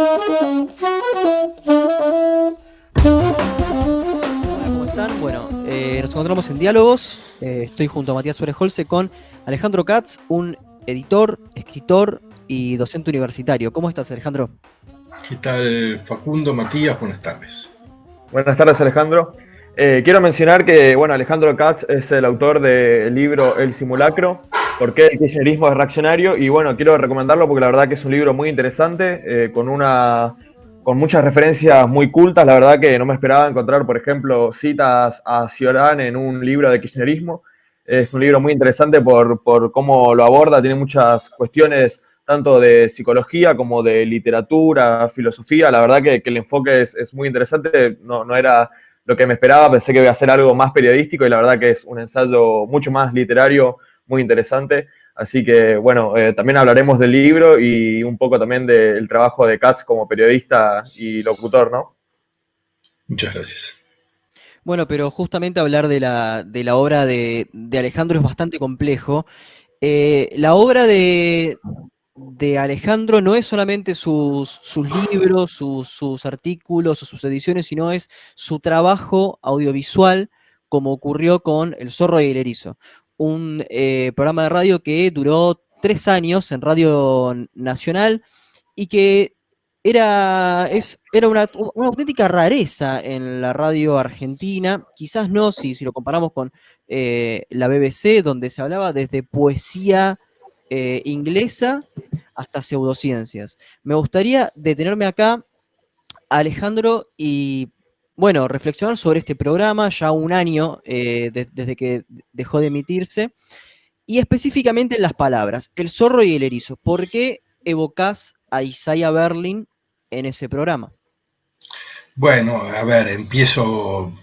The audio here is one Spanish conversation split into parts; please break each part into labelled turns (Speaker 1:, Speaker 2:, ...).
Speaker 1: Hola, ¿cómo están? Bueno, nos encontramos en Diálogos. Estoy junto a Matías Suárez con Alejandro Katz, un editor, escritor y docente universitario. ¿Cómo estás, Alejandro?
Speaker 2: ¿Qué tal, Facundo, Matías? Buenas tardes.
Speaker 3: Buenas tardes, Alejandro. Quiero mencionar que, bueno, Alejandro Katz es el autor del libro El Simulacro, ¿por qué el kirchnerismo es reaccionario? Y bueno, quiero recomendarlo porque la verdad que es un libro muy interesante, con muchas referencias muy cultas. La verdad que no me esperaba encontrar, por ejemplo, citas a Cioran en un libro de kirchnerismo. Es un libro muy interesante por cómo lo aborda, tiene muchas cuestiones tanto de psicología como de literatura, filosofía. La verdad que el enfoque es muy interesante, no era lo que me esperaba, pensé que iba a ser algo más periodístico y la verdad que es un ensayo mucho más literario, muy interesante. Así que bueno, también hablaremos del libro y un poco también del trabajo de Katz como periodista y locutor, ¿no?
Speaker 2: Muchas gracias.
Speaker 1: Bueno, pero justamente hablar de la obra de Alejandro es bastante complejo. La obra de Alejandro no es solamente sus libros, sus artículos o sus ediciones, sino es su trabajo audiovisual, como ocurrió con El Zorro y el Erizo, un programa de radio que duró 3 años en Radio Nacional y que era una auténtica rareza en la radio argentina, quizás no si lo comparamos con la BBC, donde se hablaba desde poesía inglesa hasta pseudociencias. Me gustaría detenerme acá, Alejandro, y bueno, reflexionar sobre este programa, ya un año desde que dejó de emitirse, y específicamente en las palabras, el zorro y el erizo. ¿Por qué evocás a Isaiah Berlin en ese programa?
Speaker 2: Bueno, a ver, empiezo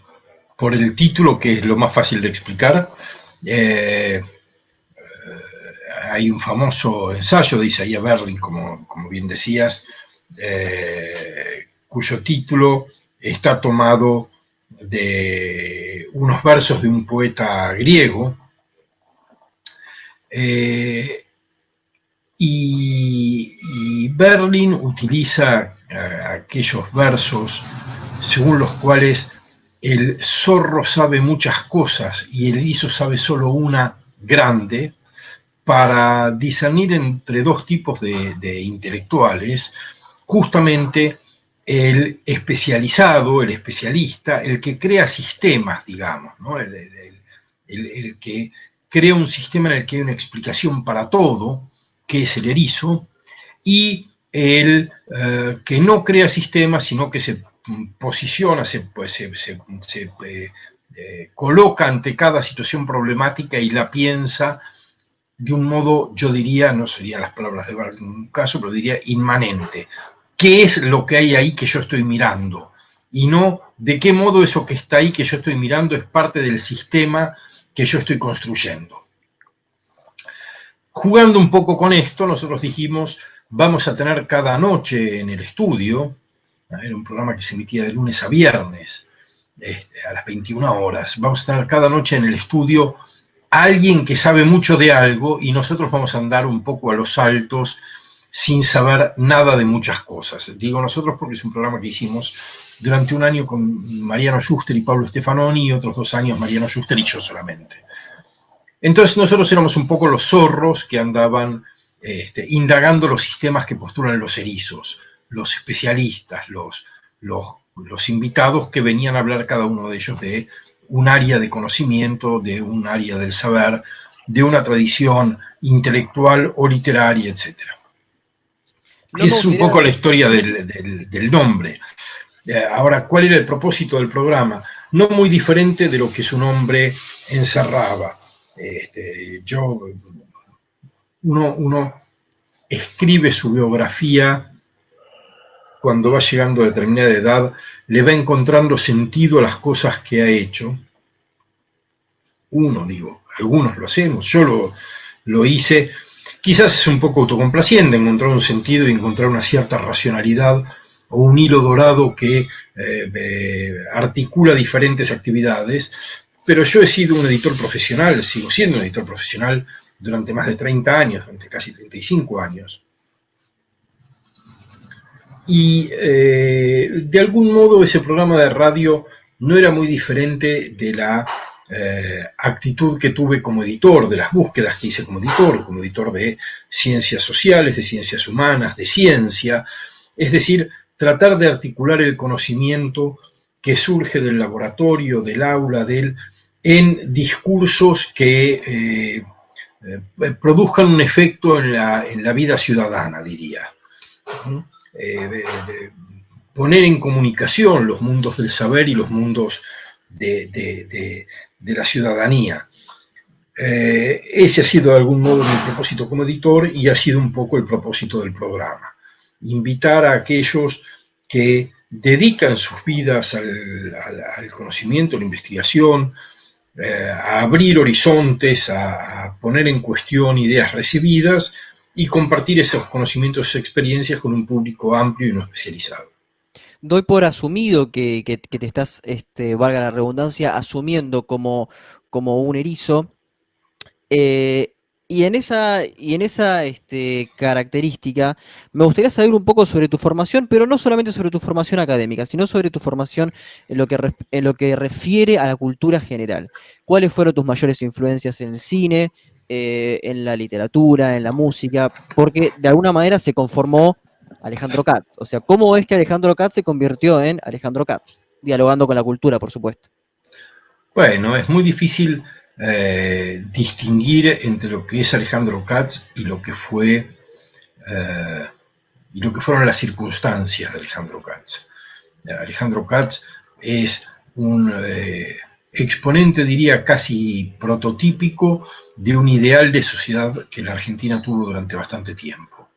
Speaker 2: por el título, que es lo más fácil de explicar. Eh, Hay un famoso ensayo de Isaiah Berlin, como bien decías, cuyo título está tomado de unos versos de un poeta griego, eh, y Berlin utiliza aquellos versos según los cuales el zorro sabe muchas cosas y el erizo sabe solo una grande, para discernir entre dos tipos de intelectuales, justamente el especializado, el especialista, el que crea sistemas, digamos, ¿no? El que crea un sistema en el que hay una explicación para todo, que es el erizo, y el que no crea sistemas, sino que se posiciona, se coloca ante cada situación problemática y la piensa de un modo, yo diría, no serían las palabras de un caso, pero diría inmanente. ¿Qué es lo que hay ahí que yo estoy mirando? Y no de qué modo eso que está ahí que yo estoy mirando es parte del sistema que yo estoy construyendo. Jugando un poco con esto, nosotros dijimos, vamos a tener cada noche en el estudio, era un programa que se emitía de lunes a viernes, a las 21 horas, vamos a tener cada noche en el estudio a alguien que sabe mucho de algo y nosotros vamos a andar un poco a los saltos sin saber nada de muchas cosas. Digo nosotros porque es un programa que hicimos durante un año con Mariano Schuster y Pablo Stefanoni y otros 2 años Mariano Schuster y yo solamente. Entonces nosotros éramos un poco los zorros que andaban indagando los sistemas que postulan los erizos, los especialistas, los invitados que venían a hablar cada uno de ellos de un área de conocimiento, de un área del saber, de una tradición intelectual o literaria, etc.
Speaker 1: No me
Speaker 2: Es un
Speaker 1: gustaría...
Speaker 2: poco la historia
Speaker 1: Sí.
Speaker 2: del nombre. Ahora, ¿cuál era el propósito del programa? No muy diferente de lo que su nombre encerraba. Yo, uno escribe su biografía cuando va llegando a determinada edad, le va encontrando sentido a las cosas que ha hecho. Uno, digo, algunos lo hacemos, yo lo hice. Quizás es un poco autocomplaciente encontrar un sentido y encontrar una cierta racionalidad o un hilo dorado que articula diferentes actividades, pero yo he sido un editor profesional, sigo siendo un editor profesional durante más de 30 años, durante casi 35 años. Y de algún modo ese programa de radio no era muy diferente de la actitud que tuve como editor, de las búsquedas que hice como editor de ciencias sociales, de ciencias humanas, de ciencia, es decir, tratar de articular el conocimiento que surge del laboratorio, del aula, en discursos que produzcan un efecto en la vida ciudadana, diría. Poner en comunicación los mundos del saber y los mundos de la ciudadanía. Ese ha sido de algún modo mi propósito como editor y ha sido un poco el propósito del programa. Invitar a aquellos que dedican sus vidas al conocimiento, a la investigación, a abrir horizontes, a poner en cuestión ideas recibidas y compartir esos conocimientos y experiencias con un público amplio y no especializado.
Speaker 1: Doy por asumido que te estás, valga la redundancia, asumiendo como un erizo. Eh, y en esa característica, me gustaría saber un poco sobre tu formación, pero no solamente sobre tu formación académica, sino sobre tu formación en lo que refiere a la cultura general. ¿Cuáles fueron tus mayores influencias en el cine, en la literatura, en la música? Porque de alguna manera se conformó Alejandro Katz. O sea, ¿cómo es que Alejandro Katz se convirtió en Alejandro Katz? Dialogando con la cultura, por supuesto.
Speaker 2: Bueno, es muy difícil distinguir entre lo que es Alejandro Katz y lo que fueron las circunstancias de Alejandro Katz. Alejandro Katz es un exponente, diría, casi prototípico de un ideal de sociedad que la Argentina tuvo durante bastante tiempo.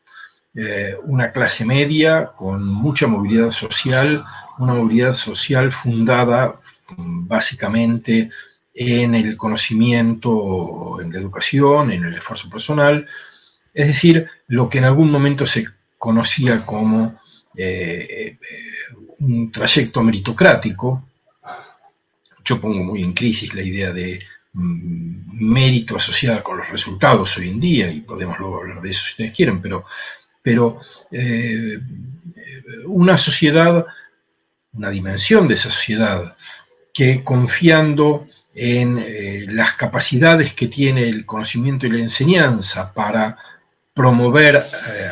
Speaker 2: Una clase media con mucha movilidad social, una movilidad social fundada básicamente en el conocimiento, en la educación, en el esfuerzo personal, es decir, lo que en algún momento se conocía como un trayecto meritocrático. Yo pongo muy en crisis la idea de mérito asociada con los resultados hoy en día, y podemos luego hablar de eso si ustedes quieren, pero una sociedad, una dimensión de esa sociedad que confiando en las capacidades que tiene el conocimiento y la enseñanza para promover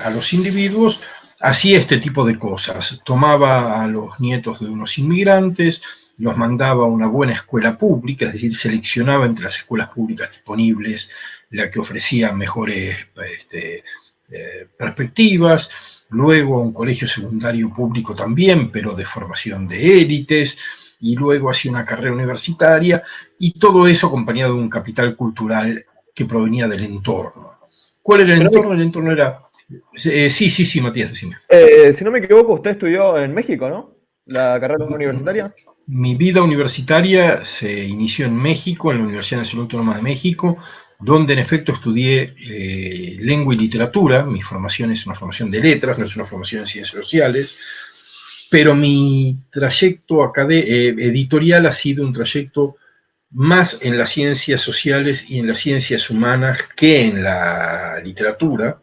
Speaker 2: a los individuos, hacía este tipo de cosas. Tomaba a los nietos de unos inmigrantes, los mandaba a una buena escuela pública, es decir, seleccionaba entre las escuelas públicas disponibles la que ofrecía mejores perspectivas, luego a un colegio secundario público también, pero de formación de élites, y luego hacía una carrera universitaria, y todo eso acompañado de un capital cultural que provenía del entorno. ¿Cuál era el entorno? El entorno era... sí, Matías, decime.
Speaker 3: Si no me equivoco, usted estudió en México, ¿no? La carrera universitaria.
Speaker 2: Mi vida universitaria se inició en México, en la Universidad Nacional Autónoma de México, donde en efecto estudié lengua y literatura. Mi formación es una formación de letras, no es una formación en ciencias sociales, pero mi trayecto editorial ha sido un trayecto más en las ciencias sociales y en las ciencias humanas que en la literatura.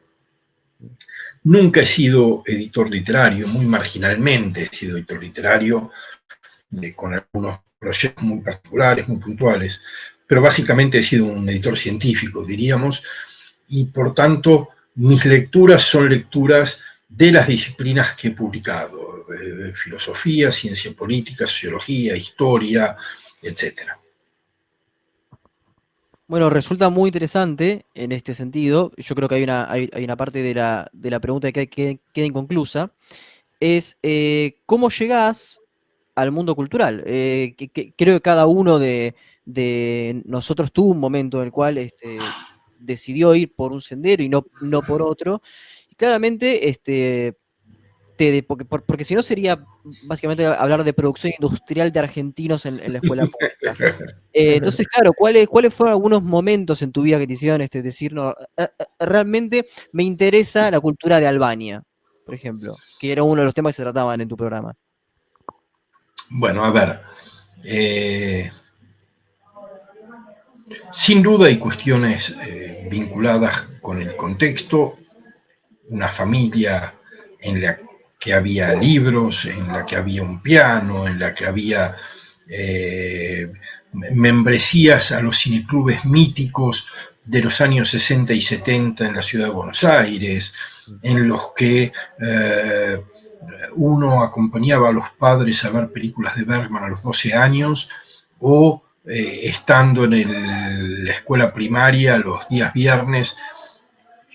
Speaker 2: Nunca he sido editor literario, muy marginalmente he sido editor literario, con algunos proyectos muy particulares, muy puntuales, pero básicamente he sido un editor científico, diríamos, y por tanto mis lecturas son lecturas de las disciplinas que he publicado, filosofía, ciencia política, sociología, historia, etcétera.
Speaker 1: Bueno, resulta muy interesante en este sentido. Yo creo que hay una parte de la pregunta que queda inconclusa. Es cómo llegás al mundo cultural. Creo que cada uno de nosotros tuvo un momento en el cual decidió ir por un sendero y no por otro. Y claramente, porque si no sería básicamente hablar de producción industrial de argentinos en la escuela pública. Entonces, claro, ¿cuáles fueron algunos momentos en tu vida que te hicieron decir, no, realmente me interesa la cultura de Albania, por ejemplo, que era uno de los temas que se trataban en tu programa?
Speaker 2: Bueno, a ver, sin duda hay cuestiones vinculadas con el contexto, una familia en la que había libros, en la que había un piano, en la que había membresías a los cineclubes míticos de los años 60 y 70 en la ciudad de Buenos Aires, en los que uno acompañaba a los padres a ver películas de Bergman a los 12 años, o estando en la escuela primaria los días viernes,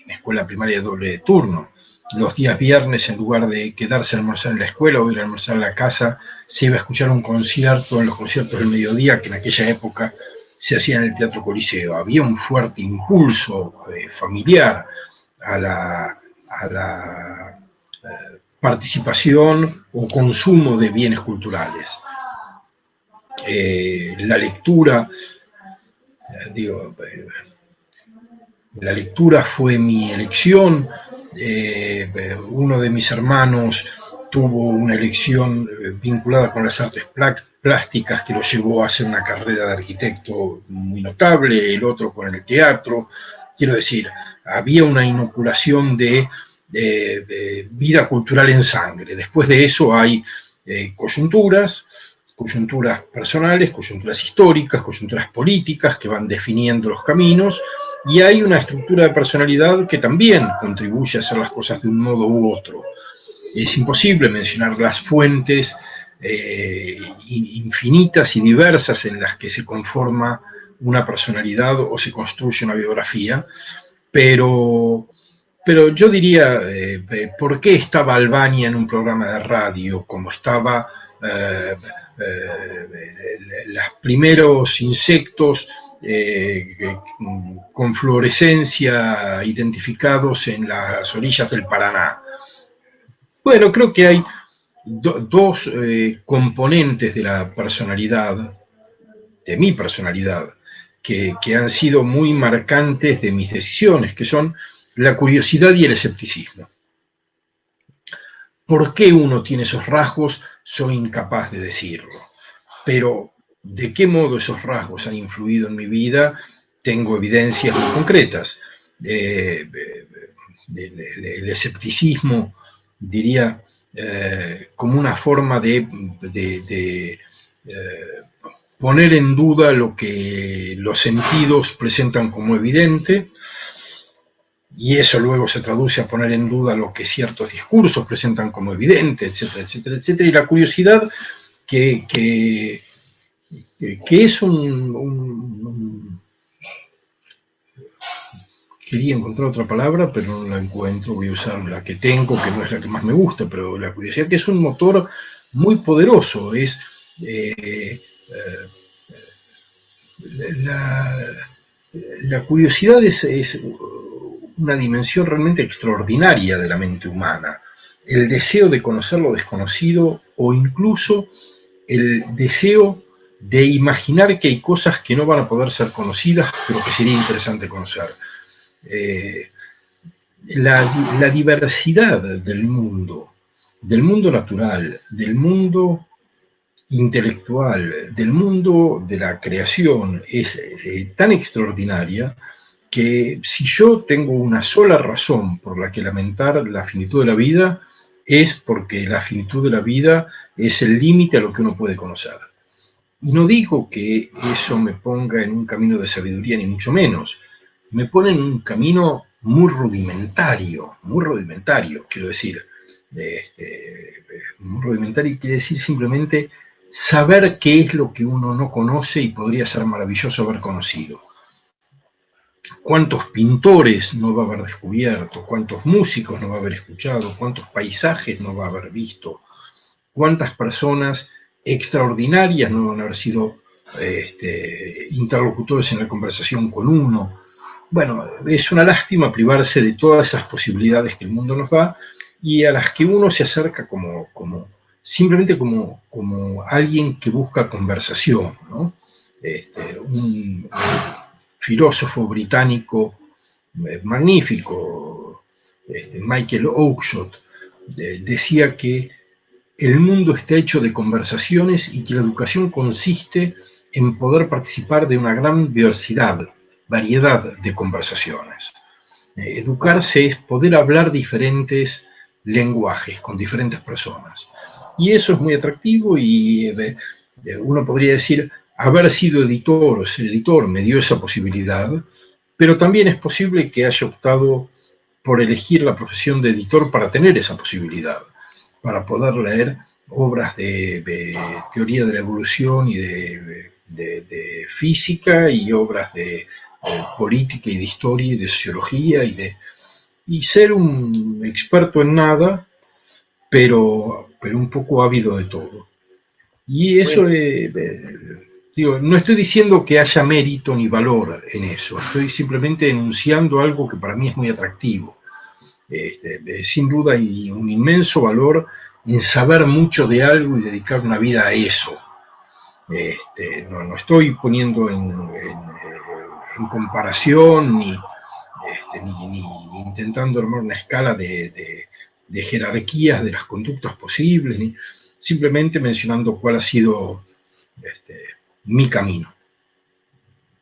Speaker 2: en la escuela primaria de doble turno, los días viernes, en lugar de quedarse a almorzar en la escuela o ir a almorzar en la casa, se iba a escuchar un concierto en los conciertos del mediodía, que en aquella época se hacía en el Teatro Coliseo. Había un fuerte impulso familiar a la participación o consumo de bienes culturales. La lectura, la lectura fue mi elección. Uno de mis hermanos tuvo una elección vinculada con las artes plásticas que lo llevó a hacer una carrera de arquitecto muy notable, el otro con el teatro. Quiero decir, había una inoculación de vida cultural en sangre. Después de eso hay coyunturas personales, coyunturas históricas, coyunturas políticas que van definiendo los caminos, y hay una estructura de personalidad que también contribuye a hacer las cosas de un modo u otro. Es imposible mencionar las fuentes infinitas y diversas en las que se conforma una personalidad o se construye una biografía, pero yo diría, ¿por qué estaba Albania en un programa de radio como estaba los primeros insectos con fluorescencia identificados en las orillas del Paraná? Bueno, creo que hay dos componentes de la personalidad, de mi personalidad, que han sido muy marcantes de mis decisiones, que son la curiosidad y el escepticismo. ¿Por qué uno tiene esos rasgos? Soy incapaz de decirlo. Pero ¿de qué modo esos rasgos han influido en mi vida? Tengo evidencias muy concretas. El escepticismo, diría, como una forma de poner en duda lo que los sentidos presentan como evidente, y eso luego se traduce a poner en duda lo que ciertos discursos presentan como evidente, etcétera, etcétera, etcétera. Y la curiosidad, que es quería encontrar otra palabra, pero no la encuentro, voy a usar la que tengo, que no es la que más me gusta, pero la curiosidad, que es un motor muy poderoso, es la curiosidad es una dimensión realmente extraordinaria de la mente humana. El deseo de conocer lo desconocido, o incluso el deseo de imaginar que hay cosas que no van a poder ser conocidas, pero que sería interesante conocer. La diversidad del mundo natural, del mundo intelectual, del mundo de la creación, es tan extraordinaria que si yo tengo una sola razón por la que lamentar la finitud de la vida, es porque la finitud de la vida es el límite a lo que uno puede conocer. Y no digo que eso me ponga en un camino de sabiduría, ni mucho menos. Me pone en un camino muy rudimentario, quiero decir. Muy rudimentario quiere decir simplemente saber qué es lo que uno no conoce y podría ser maravilloso haber conocido. ¿Cuántos pintores no va a haber descubierto? ¿Cuántos músicos no va a haber escuchado? ¿Cuántos paisajes no va a haber visto? ¿Cuántas personas extraordinarias no van a haber sido interlocutores en la conversación con uno? Bueno, es una lástima privarse de todas esas posibilidades que el mundo nos da y a las que uno se acerca simplemente como alguien que busca conversación, ¿no? Un filósofo británico magnífico, Michael Oakeshott, decía que el mundo está hecho de conversaciones y que la educación consiste en poder participar de una gran variedad de conversaciones. Educarse es poder hablar diferentes lenguajes con diferentes personas. Y eso es muy atractivo y uno podría decir, haber sido editor o ser editor me dio esa posibilidad, pero también es posible que haya optado por elegir la profesión de editor para tener esa posibilidad, para poder leer obras de teoría de la evolución y de física y obras de política y de historia y de sociología y ser un experto en nada, pero un poco ávido de todo. Y eso, digo, no estoy diciendo que haya mérito ni valor en eso, estoy simplemente enunciando algo que para mí es muy atractivo. Sin duda hay un inmenso valor en saber mucho de algo y dedicar una vida a eso. No estoy poniendo en comparación ni intentando armar una escala de jerarquías de las conductas posibles, simplemente mencionando cuál ha sido mi camino.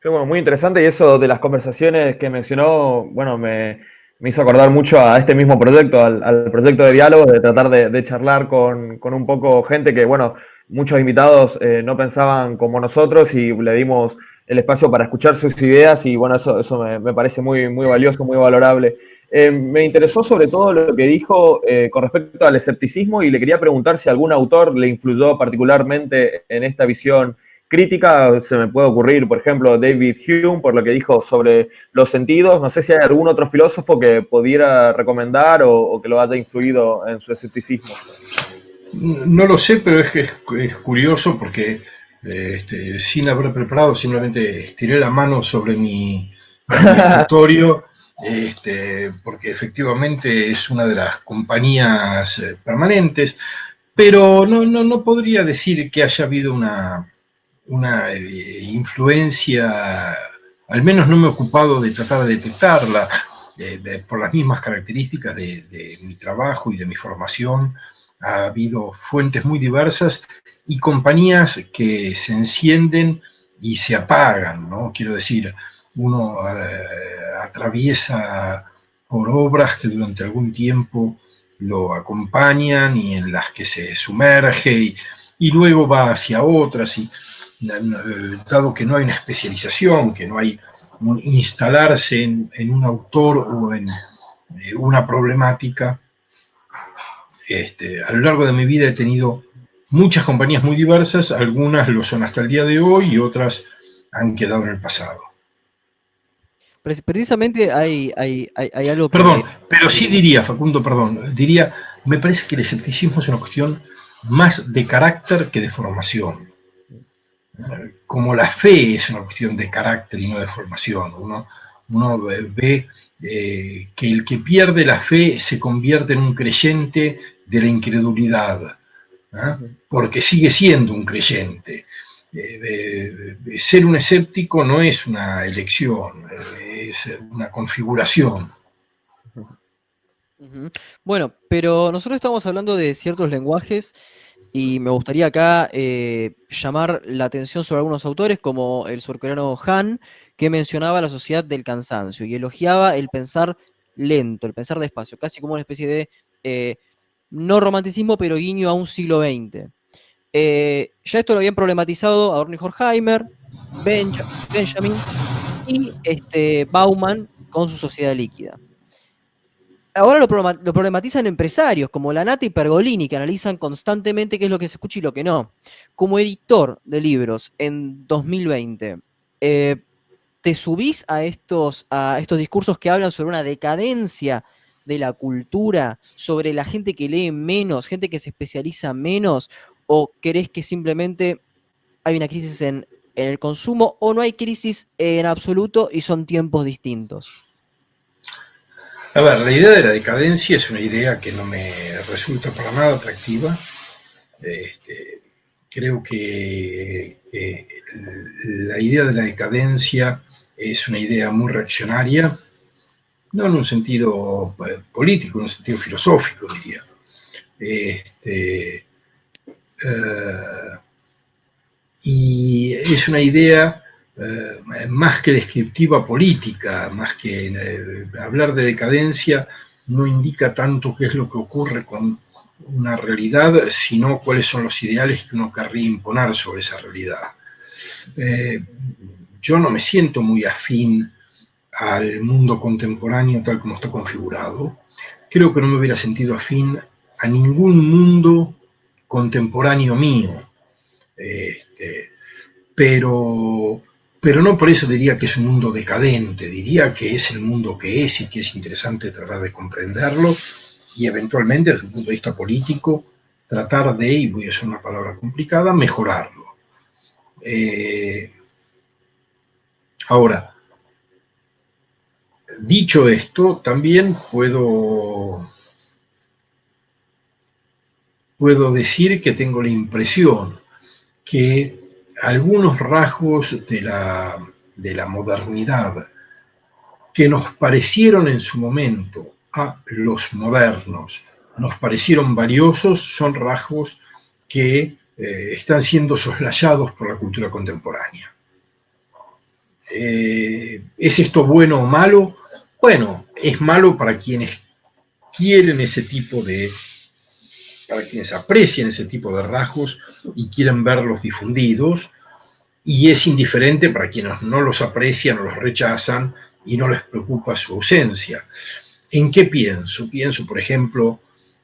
Speaker 3: Bueno, muy interesante y eso de las conversaciones que mencionó, bueno, me hizo acordar mucho a este mismo proyecto, al proyecto de diálogos, de tratar de charlar con un poco gente que, bueno, muchos invitados no pensaban como nosotros y le dimos el espacio para escuchar sus ideas y, bueno, eso me parece muy, muy valioso, muy valorable. Me interesó sobre todo lo que dijo con respecto al escepticismo y le quería preguntar si algún autor le influyó particularmente en esta visión crítica. Se me puede ocurrir, por ejemplo, David Hume, por lo que dijo sobre los sentidos. No sé si hay algún otro filósofo que pudiera recomendar o que lo haya influido en su escepticismo.
Speaker 2: No lo sé, pero es curioso porque sin haber preparado, simplemente estiré la mano sobre mi escritorio, porque efectivamente es una de las compañías permanentes, pero no podría decir que haya habido una influencia, al menos no me he ocupado de tratar de detectarla, por las mismas características de mi trabajo y de mi formación. Ha habido fuentes muy diversas y compañías que se encienden y se apagan, ¿no? Quiero decir, uno atraviesa por obras que durante algún tiempo lo acompañan y en las que se sumerge y luego va hacia otras y dado que no hay una especialización, que no hay un instalarse en un autor o en una problemática, a lo largo de mi vida he tenido muchas compañías muy diversas, algunas lo son hasta el día de hoy y otras han quedado en el pasado.
Speaker 1: Precisamente hay algo
Speaker 2: Perdón,
Speaker 1: que...
Speaker 2: pero sí diría, Facundo, perdón, diría, me parece que el escepticismo es una cuestión más de carácter que de formación. Como la fe es una cuestión de carácter y no de formación. Uno ve que el que pierde la fe se convierte en un creyente de la incredulidad, ¿eh? Porque sigue siendo un creyente. Ser un escéptico no es una elección, es una configuración.
Speaker 1: Bueno, pero nosotros estamos hablando de ciertos lenguajes y me gustaría acá llamar la atención sobre algunos autores como el surcoreano Han, que mencionaba la sociedad del cansancio y elogiaba el pensar lento, el pensar despacio, casi como una especie de no romanticismo, pero guiño a un siglo XX. Ya esto lo habían problematizado Adorno y Horkheimer, Benjamin y Bauman con su sociedad líquida. Ahora lo problematizan empresarios como Lanata y Pergolini, que analizan constantemente qué es lo que se escucha y lo que no. Como editor de libros en 2020, ¿te subís a estos discursos que hablan sobre una decadencia de la cultura, sobre la gente que lee menos, gente que se especializa menos, o querés que simplemente hay una crisis en el consumo o no hay crisis en absoluto y son tiempos distintos?
Speaker 2: A ver, la idea de la decadencia es una idea que no me resulta para nada atractiva. Este, Creo que la idea de la decadencia es una idea muy reaccionaria, no en un sentido político, en un sentido filosófico, diría. Este, y es una idea más que descriptiva política, más que hablar de decadencia, no indica tanto qué es lo que ocurre con una realidad, sino cuáles son los ideales que uno querría imponer sobre esa realidad. Yo no me siento muy afín al mundo contemporáneo tal como está configurado. Creo que no me hubiera sentido afín a ningún mundo contemporáneo mío. Pero no por eso diría que es un mundo decadente, diría que es el mundo que es y que es interesante tratar de comprenderlo y eventualmente desde un punto de vista político tratar de, y voy a usar una palabra complicada, mejorarlo. Ahora, dicho esto, también puedo decir que tengo la impresión que algunos rasgos de la modernidad que nos parecieron en su momento a los modernos, nos parecieron valiosos, son rasgos que están siendo soslayados por la cultura contemporánea. ¿Es esto bueno o malo? Bueno, es malo para quienes quieren ese tipo de, para quienes aprecian ese tipo de rasgos y quieren verlos difundidos, y es indiferente para quienes no los aprecian o los rechazan y no les preocupa su ausencia. ¿En qué pienso? Pienso, por ejemplo,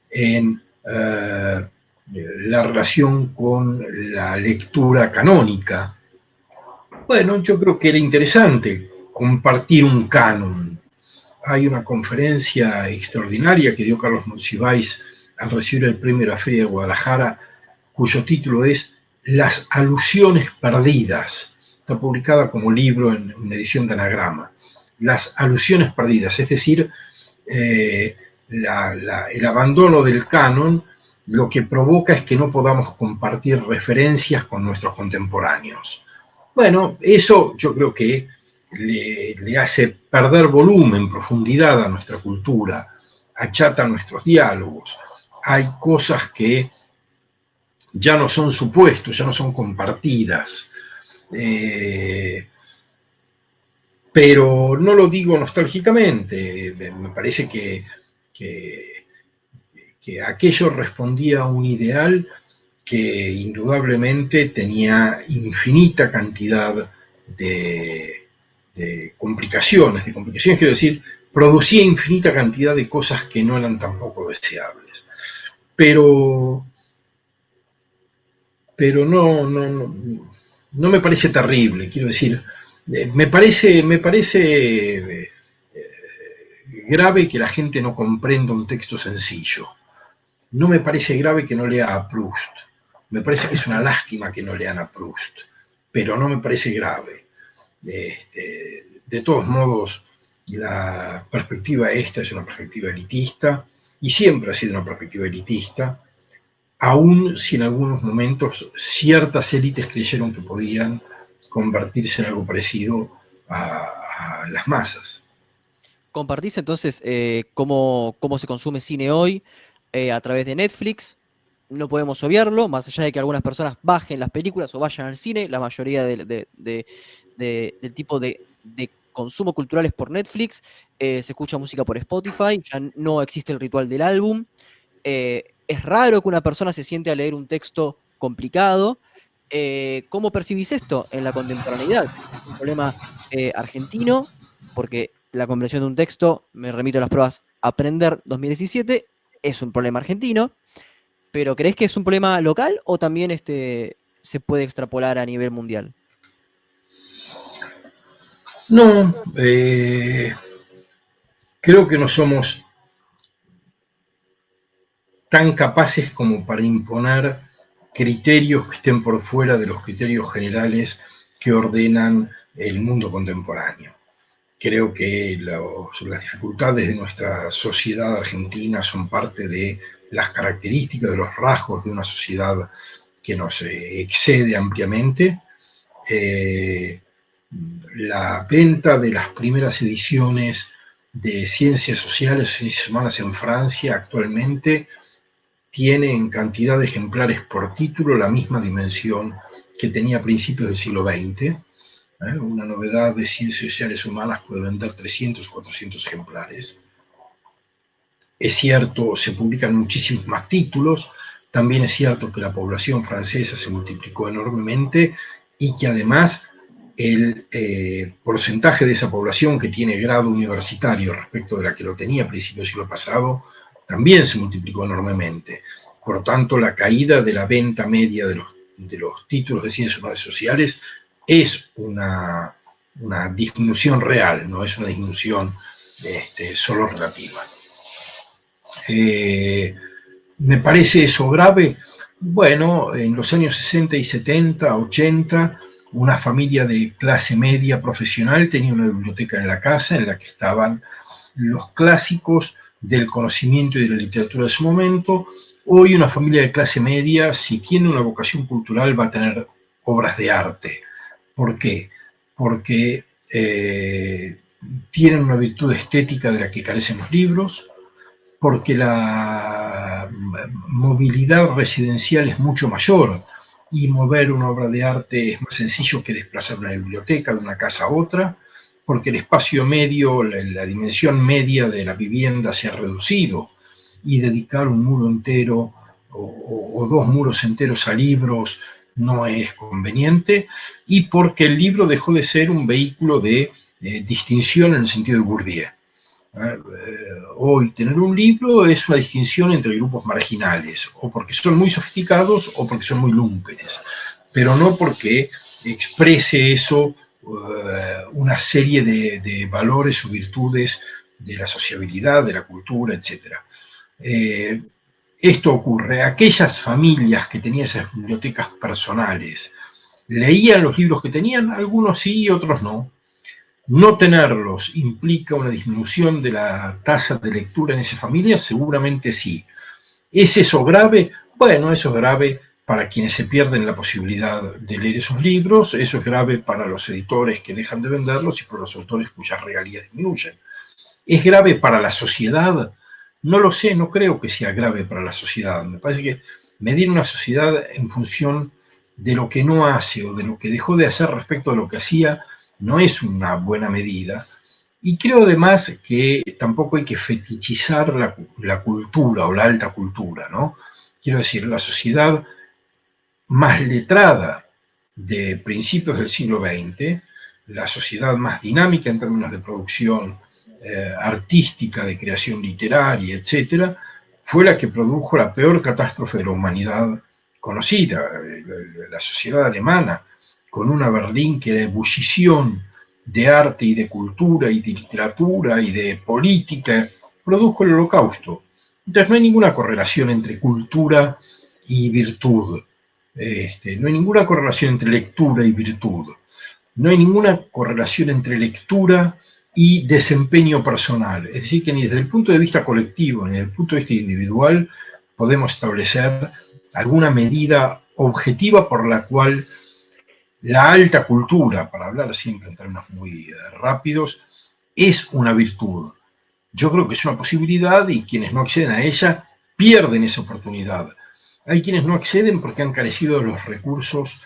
Speaker 2: en la relación con la lectura canónica. Bueno, yo creo que era interesante compartir un canon. Hay una conferencia extraordinaria que dio Carlos Monsiváis al recibir el premio de la Feria de Guadalajara, cuyo título es Las alusiones perdidas. Está publicada como libro en una edición de Anagrama. Las alusiones perdidas, es decir, el abandono del canon lo que provoca es que no podamos compartir referencias con nuestros contemporáneos. Bueno, eso yo creo que le hace perder volumen, profundidad a nuestra cultura, achata nuestros diálogos. Hay cosas que ya no son supuestos, ya no son compartidas. Pero no lo digo nostálgicamente, me parece que aquello respondía a un ideal que indudablemente tenía infinita cantidad de complicaciones, quiero decir, producía infinita cantidad de cosas que no eran tampoco deseables. Pero no me parece terrible, quiero decir, me parece grave que la gente no comprenda un texto sencillo. No me parece grave que no lea a Proust. Me parece que es una lástima que no lean a Proust, pero no me parece grave. De todos modos, la perspectiva esta es una perspectiva elitista y siempre ha sido una perspectiva elitista, aun si en algunos momentos ciertas élites creyeron que podían convertirse en algo parecido a las masas.
Speaker 1: ¿Compartís entonces cómo se consume cine hoy a través de Netflix? No podemos obviarlo, más allá de que algunas personas bajen las películas o vayan al cine, la mayoría del tipo de consumo cultural es por Netflix, se escucha música por Spotify, ya no existe el ritual del álbum. Es raro que una persona se siente a leer un texto complicado. ¿Cómo percibís esto en la contemporaneidad? ¿Es un problema argentino? Porque la comprensión de un texto, me remito a las pruebas Aprender 2017, es un problema argentino, pero ¿crees que es un problema local o también se puede extrapolar a nivel mundial?
Speaker 2: No, creo que no somos tan capaces como para imponer criterios que estén por fuera de los criterios generales que ordenan el mundo contemporáneo. Creo que las dificultades de nuestra sociedad argentina son parte de las características, de los rasgos de una sociedad que nos excede ampliamente. La venta de las primeras ediciones de Ciencias Sociales y Ciencias Humanas en Francia actualmente tiene en cantidad de ejemplares por título la misma dimensión que tenía a principios del siglo XX. Una novedad de Ciencias Sociales Humanas puede vender 300 o 400 ejemplares. Es cierto, se publican muchísimos más títulos, también es cierto que la población francesa se multiplicó enormemente y que además el porcentaje de esa población que tiene grado universitario respecto de la que lo tenía a principios del siglo pasado también se multiplicó enormemente. Por lo tanto, la caída de la venta media de los títulos de ciencias humanas y sociales es una disminución real, no es una disminución solo relativa. ¿Me parece eso grave? Bueno, en los años 60 y 70, 80, una familia de clase media profesional tenía una biblioteca en la casa en la que estaban los clásicos del conocimiento y de la literatura de su momento. Hoy una familia de clase media, si tiene una vocación cultural, va a tener obras de arte. ¿Por qué? Porque tienen una virtud estética de la que carecen los libros, porque la movilidad residencial es mucho mayor y mover una obra de arte es más sencillo que desplazar una biblioteca de una casa a otra, porque el espacio medio, la dimensión media de la vivienda se ha reducido y dedicar un muro entero o dos muros enteros a libros no es conveniente, y porque el libro dejó de ser un vehículo de distinción en el sentido de Bourdieu. Hoy tener un libro es una distinción entre grupos marginales, o porque son muy sofisticados o porque son muy lúmpenes, pero no porque exprese eso una serie de valores o virtudes de la sociabilidad, de la cultura, etc. Esto ocurre. Aquellas familias que tenían esas bibliotecas personales, ¿leían los libros que tenían? Algunos sí y otros no. No tenerlos implica una disminución de la tasa de lectura en esa familia, seguramente sí. ¿Es eso grave? Bueno, eso es grave para quienes se pierden la posibilidad de leer esos libros, eso es grave para los editores que dejan de venderlos y para los autores cuyas regalías disminuyen. ¿Es grave para la sociedad? No lo sé, no creo que sea grave para la sociedad. Me parece que medir una sociedad en función de lo que no hace o de lo que dejó de hacer respecto de lo que hacía no es una buena medida. Y creo además que tampoco hay que fetichizar la cultura o la alta cultura, ¿no? Quiero decir, la sociedad más letrada de principios del siglo XX, la sociedad más dinámica en términos de producción artística, de creación literaria, etcétera, fue la que produjo la peor catástrofe de la humanidad conocida, la sociedad alemana, con una Berlín que era ebullición de arte y de cultura y de literatura y de política, produjo el Holocausto. Entonces no hay ninguna correlación entre cultura y virtud. No hay ninguna correlación entre lectura y virtud. No hay ninguna correlación entre lectura y desempeño personal. Es decir, que ni desde el punto de vista colectivo ni desde el punto de vista individual podemos establecer alguna medida objetiva por la cual la alta cultura, para hablar siempre en términos muy rápidos, es una virtud. Yo creo que es una posibilidad y quienes no acceden a ella pierden esa oportunidad. Hay quienes no acceden porque han carecido de los recursos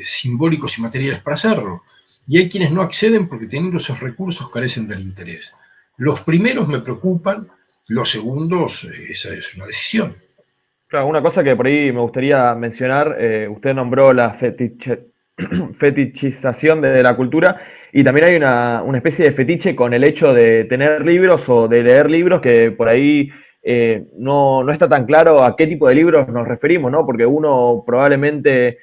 Speaker 2: simbólicos y materiales para hacerlo. Y hay quienes no acceden porque teniendo esos recursos carecen del interés. Los primeros me preocupan, los segundos, esa es una decisión.
Speaker 3: Claro, una cosa que por ahí me gustaría mencionar, usted nombró la fetichización de la cultura y también hay una especie de fetiche con el hecho de tener libros o de leer libros que por ahí no está tan claro a qué tipo de libros nos referimos, ¿no? Porque uno probablemente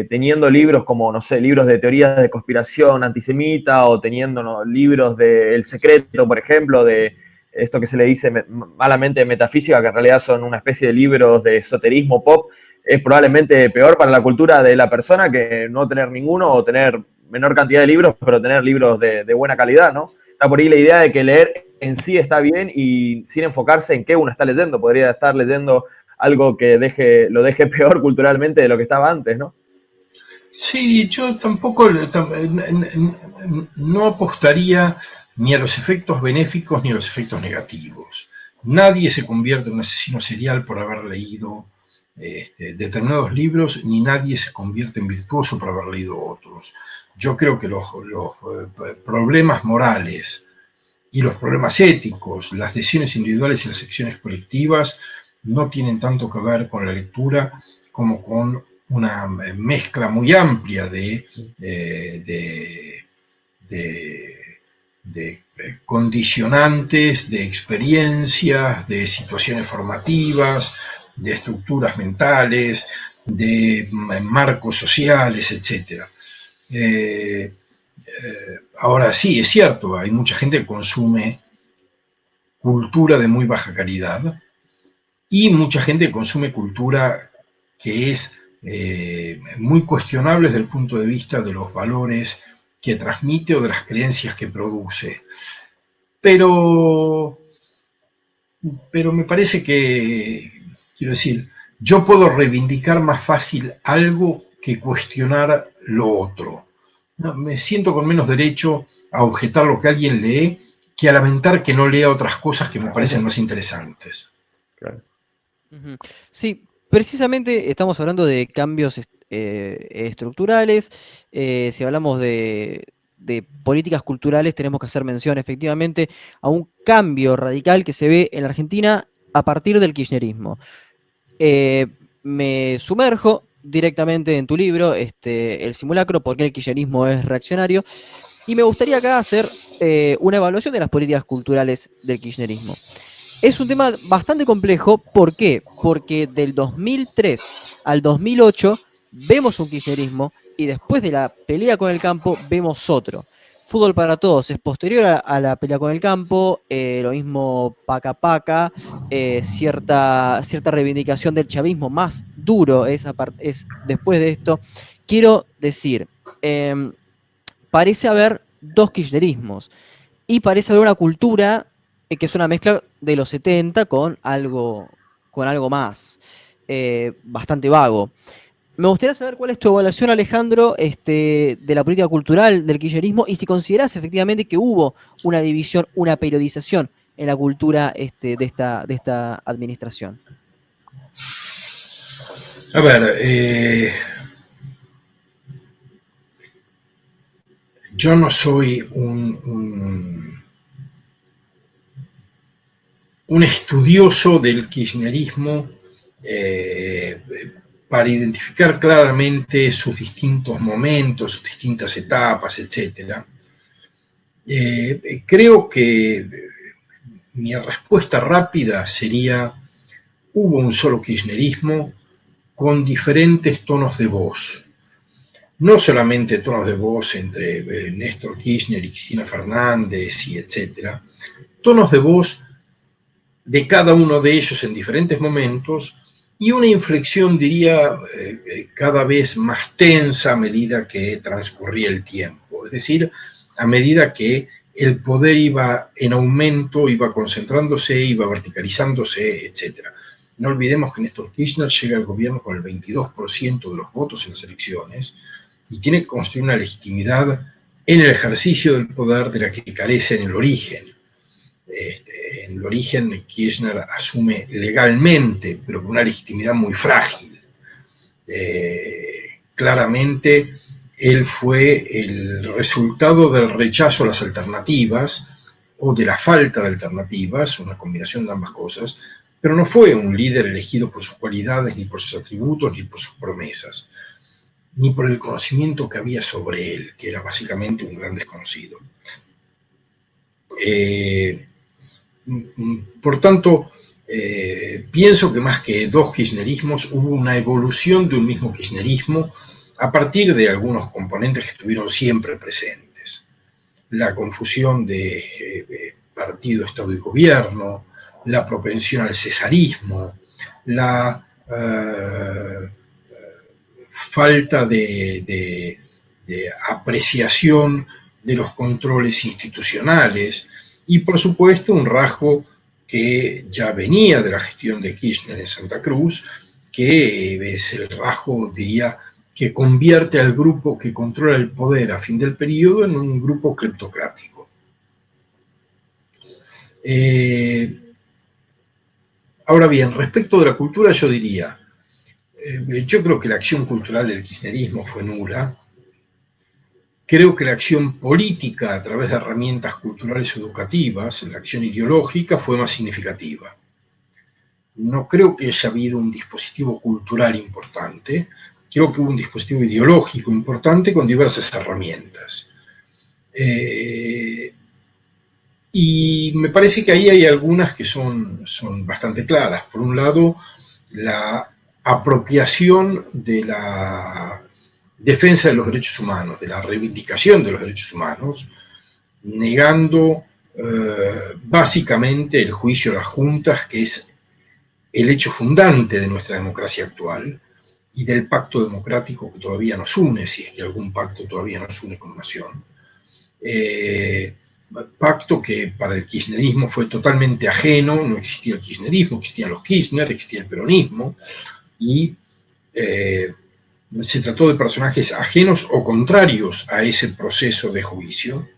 Speaker 3: teniendo libros como, no sé, libros de teorías de conspiración antisemita o teniendo, ¿no?, libros de El Secreto, por ejemplo, de esto que se le dice malamente metafísica, que en realidad son una especie de libros de esoterismo pop, es probablemente peor para la cultura de la persona que no tener ninguno o tener menor cantidad de libros, pero tener libros de buena calidad, ¿no? Está por ahí la idea de que leer en sí está bien y sin enfocarse en qué uno está leyendo. Podría estar leyendo algo que lo deje peor culturalmente de lo que estaba antes, ¿no?
Speaker 2: Sí, yo tampoco no apostaría ni a los efectos benéficos ni a los efectos negativos. Nadie se convierte en un asesino serial por haber leído determinados libros, ni nadie se convierte en virtuoso por haber leído otros. Yo creo que los problemas morales y los problemas éticos, las decisiones individuales y las acciones colectivas no tienen tanto que ver con la lectura como con una mezcla muy amplia de condicionantes, de experiencias, de situaciones formativas, de estructuras mentales, de marcos sociales, etc. Ahora sí, es cierto, hay mucha gente que consume cultura de muy baja calidad y mucha gente que consume cultura que es muy cuestionable desde el punto de vista de los valores que transmite o de las creencias que produce. Pero me parece que, quiero decir, yo puedo reivindicar más fácil algo que cuestionar lo otro. No, me siento con menos derecho a objetar lo que alguien lee que a lamentar que no lea otras cosas que me parecen más interesantes.
Speaker 3: Claro.
Speaker 1: Sí, precisamente estamos hablando de cambios estructurales. Si hablamos de políticas culturales, tenemos que hacer mención efectivamente a un cambio radical que se ve en la Argentina a partir del kirchnerismo. Me sumerjo directamente en tu libro, El simulacro, por qué el kirchnerismo es reaccionario, y me gustaría acá hacer una evaluación de las políticas culturales del kirchnerismo. Es un tema bastante complejo, ¿por qué? Porque del 2003 al 2008 vemos un kirchnerismo y después de la pelea con el campo vemos otro. Fútbol para Todos es posterior a la pelea con el campo, lo mismo Paca Paca, cierta reivindicación del chavismo más duro es después de esto. Quiero decir, parece haber dos kirchnerismos y parece haber una cultura que es una mezcla de los 70 con algo más, bastante vago. Me gustaría saber cuál es tu evaluación, Alejandro, de la política cultural del kirchnerismo y si considerás efectivamente que hubo una división, una periodización en la cultura de esta administración.
Speaker 2: A ver, yo no soy un estudioso del kirchnerismo para identificar claramente sus distintos momentos, sus distintas etapas, etc. Creo que mi respuesta rápida sería: hubo un solo kirchnerismo con diferentes tonos de voz. No solamente tonos de voz entre Néstor Kirchner y Cristina Fernández y etcétera, tonos de voz de cada uno de ellos en diferentes momentos y una inflexión, diría, cada vez más tensa a medida que transcurría el tiempo. Es decir, a medida que el poder iba en aumento, iba concentrándose, iba verticalizándose, etc. No olvidemos que Néstor Kirchner llega al gobierno con el 22% de los votos en las elecciones y tiene que construir una legitimidad en el ejercicio del poder de la que carece en el origen. En el origen Kirchner asume legalmente, pero con una legitimidad muy frágil. Claramente él fue el resultado del rechazo a las alternativas o de la falta de alternativas, una combinación de ambas cosas, pero no fue un líder elegido por sus cualidades, ni por sus atributos, ni por sus promesas, ni por el conocimiento que había sobre él, que era básicamente un gran desconocido. Por tanto, pienso que más que dos kirchnerismos hubo una evolución de un mismo kirchnerismo a partir de algunos componentes que estuvieron siempre presentes. La confusión de partido, Estado y gobierno, la propensión al cesarismo, la falta de apreciación de los controles institucionales y, por supuesto, un rasgo que ya venía de la gestión de Kirchner en Santa Cruz, que es el rasgo, diría, que convierte al grupo que controla el poder a fin del periodo en un grupo cleptocrático. Ahora bien, respecto de la cultura, yo diría, yo creo que la acción cultural del kirchnerismo fue nula. Creo que la acción política a través de herramientas culturales educativas, la acción ideológica, fue más significativa. No creo que haya habido un dispositivo cultural importante, creo que hubo un dispositivo ideológico importante con diversas herramientas. Y me parece que ahí hay algunas que son bastante claras. Por un lado, la apropiación de la defensa de los derechos humanos, de la reivindicación de los derechos humanos, negando básicamente el juicio a las juntas, que es el hecho fundante de nuestra democracia actual, y del pacto democrático que todavía nos une, si es que algún pacto todavía nos une como nación. Pacto que para el kirchnerismo fue totalmente ajeno, no existía el kirchnerismo, existían los Kirchner, existía el peronismo, y se trató de personajes ajenos o contrarios a ese proceso de juicio,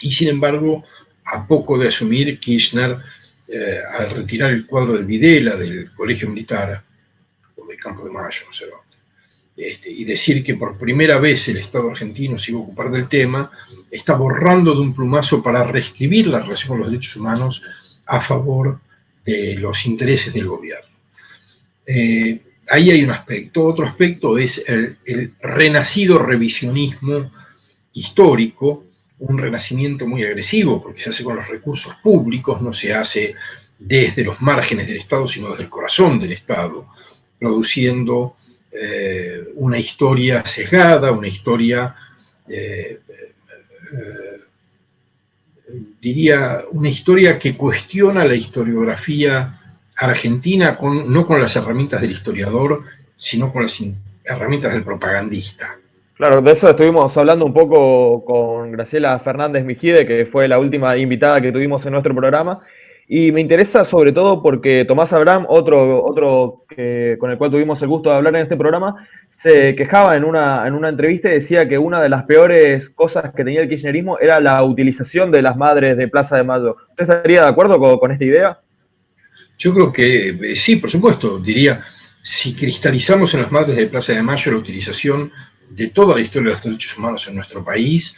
Speaker 2: y sin embargo, a poco de asumir, Kirchner, al retirar el cuadro de Videla del Colegio Militar, o del Campo de Mayo, no sé dónde, y decir que por primera vez el Estado argentino se iba a ocupar del tema, está borrando de un plumazo para reescribir la relación con los derechos humanos a favor de los intereses del gobierno. Ahí hay un aspecto. Otro aspecto es el renacido revisionismo histórico, un renacimiento muy agresivo, porque se hace con los recursos públicos, no se hace desde los márgenes del Estado, sino desde el corazón del Estado, produciendo una historia sesgada, una historia, diría, una historia que cuestiona la historiografía argentina no con las herramientas del historiador, sino con las herramientas del propagandista.
Speaker 3: Claro, de eso estuvimos hablando un poco con Graciela Fernández Mijide, que fue la última invitada que tuvimos en nuestro programa. Y me interesa sobre todo porque Tomás Abraham, otro con el cual tuvimos el gusto de hablar en este programa, se quejaba en una entrevista y decía que una de las peores cosas que tenía el kirchnerismo era la utilización de las madres de Plaza de Mayo. ¿Usted estaría de acuerdo con esta idea?
Speaker 2: Yo creo que sí, por supuesto. Diría, si cristalizamos en las madres de Plaza de Mayo la utilización de toda la historia de los derechos humanos en nuestro país,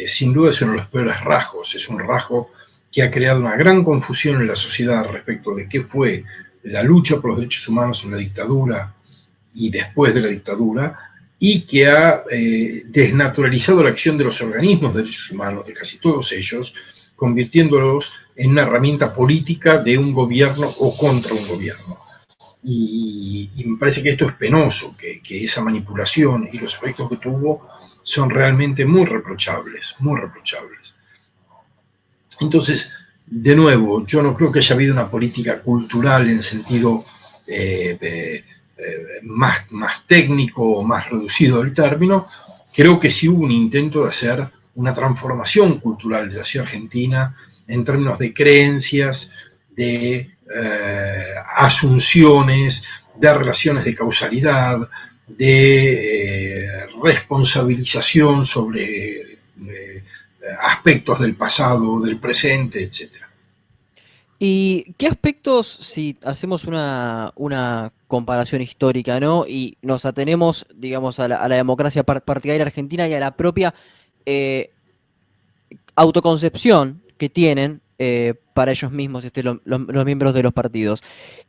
Speaker 2: sin duda es uno de los peores rasgos. Es un rasgo que ha creado una gran confusión en la sociedad respecto de qué fue la lucha por los derechos humanos en la dictadura y después de la dictadura, y que ha desnaturalizado la acción de los organismos de derechos humanos, de casi todos ellos, convirtiéndolos en una herramienta política de un gobierno o contra un gobierno. Y me parece que esto es penoso, que esa manipulación y los efectos que tuvo son realmente muy reprochables, muy reprochables. Entonces, de nuevo, yo no creo que haya habido una política cultural en el sentido más técnico o más reducido del término. Creo que sí hubo un intento de hacer una transformación cultural de la ciudad argentina en términos de creencias, de asunciones, de relaciones de causalidad, de responsabilización sobre aspectos del pasado, del presente, etc.
Speaker 1: ¿Y qué aspectos, si hacemos una comparación histórica, ¿no? Y nos atenemos, digamos, a la democracia partidaria argentina y a la propia autoconcepción que tienen para ellos mismos los miembros de los partidos?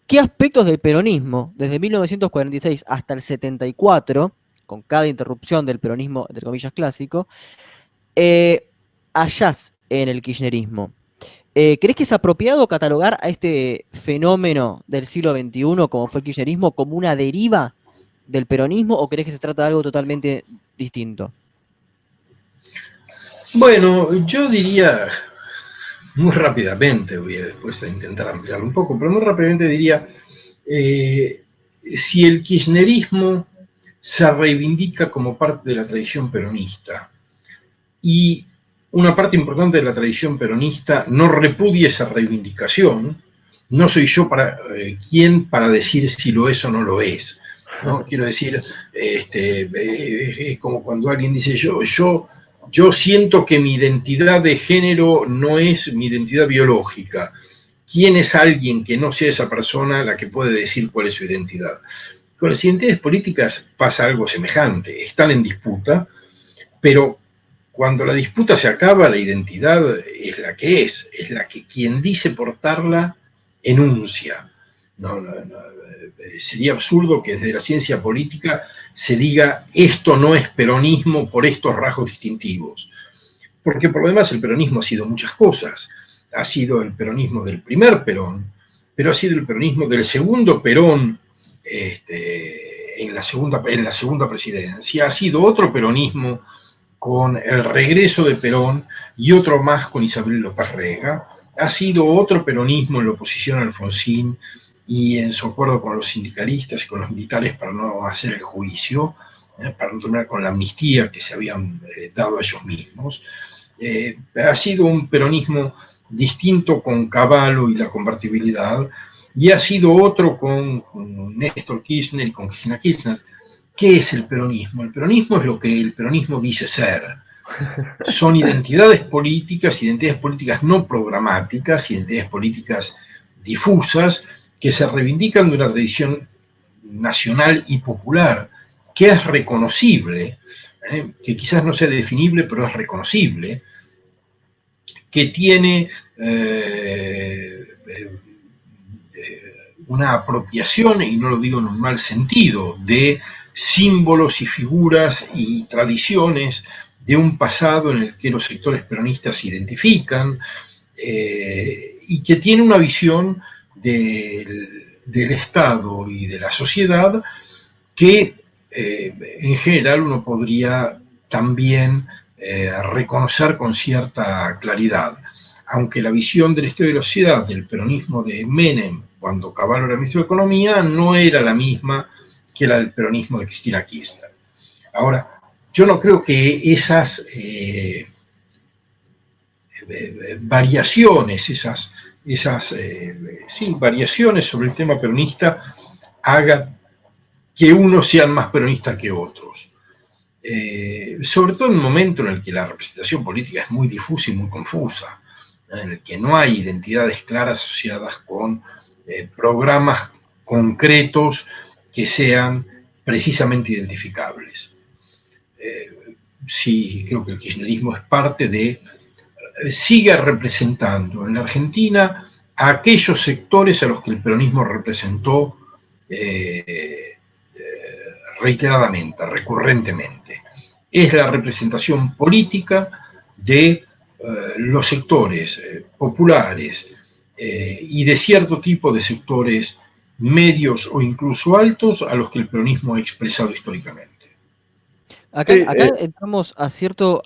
Speaker 1: ¿Qué aspectos del peronismo, desde 1946 hasta el 74, con cada interrupción del peronismo, entre comillas, clásico, hallás en el kirchnerismo? ¿Crees que es apropiado catalogar a este fenómeno del siglo XXI, como fue el kirchnerismo, como una deriva del peronismo, o crees que se trata de algo totalmente distinto?
Speaker 2: Bueno, yo diría muy rápidamente, voy a después a intentar ampliarlo un poco, pero muy rápidamente diría, si el kirchnerismo se reivindica como parte de la tradición peronista y una parte importante de la tradición peronista no repudia esa reivindicación, no soy yo quien para decir si lo es o no lo es, ¿no? Quiero decir, es como cuando alguien dice yo siento que mi identidad de género no es mi identidad biológica. ¿Quién es alguien que no sea esa persona la que puede decir cuál es su identidad? Con las identidades políticas pasa algo semejante. Están en disputa, Pero cuando la disputa se acaba, la identidad es la que quien dice portarla enuncia. Sería absurdo que desde la ciencia política se diga esto no es peronismo por estos rasgos distintivos. Porque por lo demás el peronismo ha sido muchas cosas. Ha sido el peronismo del primer Perón, pero ha sido el peronismo del segundo Perón en la segunda presidencia. Ha sido otro peronismo con el regreso de Perón y otro más con Isabel López Rega. Ha sido otro peronismo en la oposición a Alfonsín y en su acuerdo con los sindicalistas y con los militares para no hacer el juicio, para no terminar con la amnistía que se habían dado a ellos mismos. Ha sido un peronismo distinto con Cavallo y la convertibilidad, y ha sido otro con Néstor Kirchner y con Cristina Kirchner. ¿Qué es el peronismo? El peronismo es lo que el peronismo dice ser. Son identidades políticas no programáticas, identidades políticas difusas, que se reivindican de una tradición nacional y popular, que es reconocible, que quizás no sea definible, pero es reconocible, que tiene una apropiación, y no lo digo en un mal sentido, de símbolos y figuras y tradiciones de un pasado en el que los sectores peronistas se identifican, y que tiene una visión del Estado y de la sociedad que en general uno podría también reconocer con cierta claridad. Aunque la visión del Estado y de la sociedad del peronismo de Menem, cuando Cavallo era ministro de Economía, no era la misma que la del peronismo de Cristina Kirchner. Ahora, yo no creo que esas variaciones, variaciones sobre el tema peronista hagan que unos sean más peronistas que otros. Sobre todo en un momento en el que la representación política es muy difusa y muy confusa, en el que no hay identidades claras asociadas con programas concretos que sean precisamente identificables. Sí, creo que el kirchnerismo es parte de, sigue representando en la Argentina a aquellos sectores a los que el peronismo representó reiteradamente, recurrentemente. Es la representación política de los sectores populares y de cierto tipo de sectores medios o incluso altos a los que el peronismo ha expresado históricamente.
Speaker 1: Acá, sí, acá entramos a cierto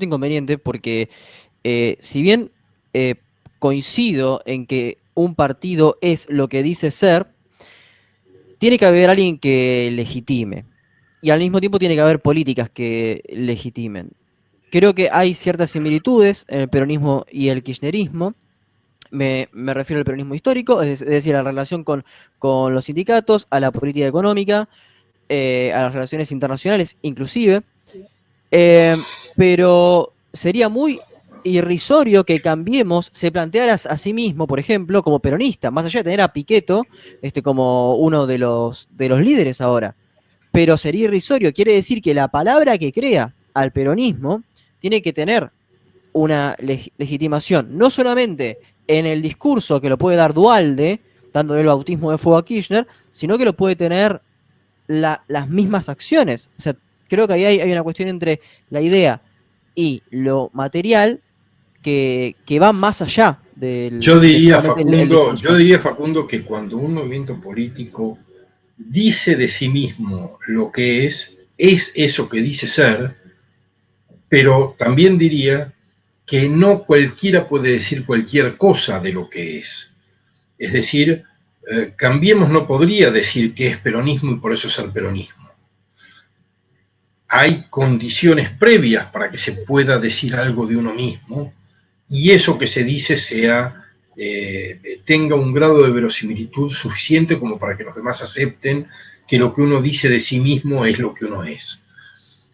Speaker 1: inconveniente porque si bien coincido en que un partido es lo que dice ser, tiene que haber alguien que legitime y al mismo tiempo tiene que haber políticas que legitimen. Creo que hay ciertas similitudes en el peronismo y el kirchnerismo. Me refiero al peronismo histórico, es decir, a la relación con los sindicatos, a la política económica, a las relaciones internacionales inclusive, pero sería muy irrisorio que Cambiemos se planteara a sí mismo, por ejemplo, como peronista, más allá de tener a Pichetto como uno de los líderes ahora. Pero sería irrisorio, quiere decir que la palabra que crea al peronismo tiene que tener una legitimación, no solamente en el discurso que lo puede dar Duhalde, dándole el bautismo de fuego a Kirchner, sino que lo puede tener las mismas acciones. O sea, creo que ahí hay una cuestión entre la idea y lo material que va más allá del
Speaker 2: yo diría,
Speaker 1: el
Speaker 2: Facundo, que cuando un movimiento político dice de sí mismo lo que es eso que dice ser, pero también diría que no cualquiera puede decir cualquier cosa de lo que es. Es decir, Cambiemos no podría decir que es peronismo y por eso es el peronismo. Hay condiciones previas para que se pueda decir algo de uno mismo y eso que se dice tenga un grado de verosimilitud suficiente como para que los demás acepten que lo que uno dice de sí mismo es lo que uno es.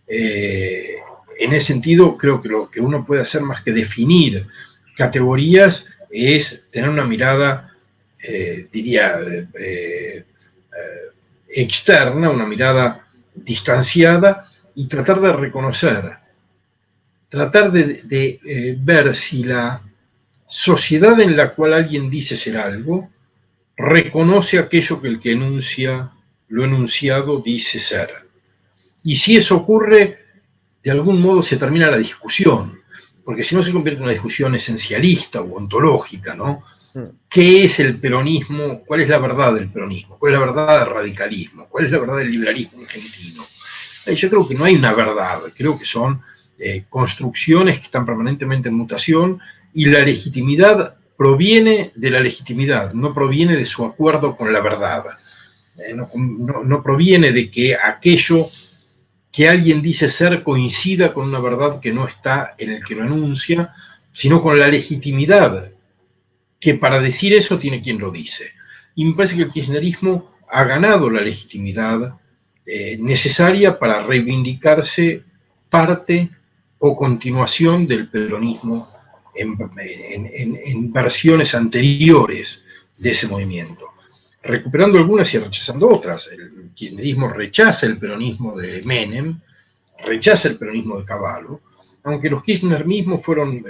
Speaker 2: En ese sentido, creo que lo que uno puede hacer más que definir categorías es tener una mirada, externa, una mirada distanciada y tratar de reconocer, tratar de ver si la sociedad en la cual alguien dice ser algo reconoce aquello que el que enuncia lo enunciado dice ser. Y si eso ocurre, de algún modo se termina la discusión, porque si no se convierte en una discusión esencialista o ontológica, ¿no? ¿Qué es el peronismo? ¿Cuál es la verdad del peronismo? ¿Cuál es la verdad del radicalismo? ¿Cuál es la verdad del liberalismo argentino? Yo creo que no hay una verdad, creo que son construcciones que están permanentemente en mutación y la legitimidad proviene de la legitimidad, no proviene de su acuerdo con la verdad. No proviene de que aquello que alguien dice ser coincida con una verdad que no está en el que lo enuncia, sino con la legitimidad que para decir eso tiene quien lo dice. Y me parece que el kirchnerismo ha ganado la legitimidad necesaria para reivindicarse parte o continuación del peronismo en versiones anteriores de ese movimiento, recuperando algunas y rechazando otras. El kirchnerismo rechaza el peronismo de Menem, rechaza el peronismo de Cavallo, aunque los Kirchner mismos fueron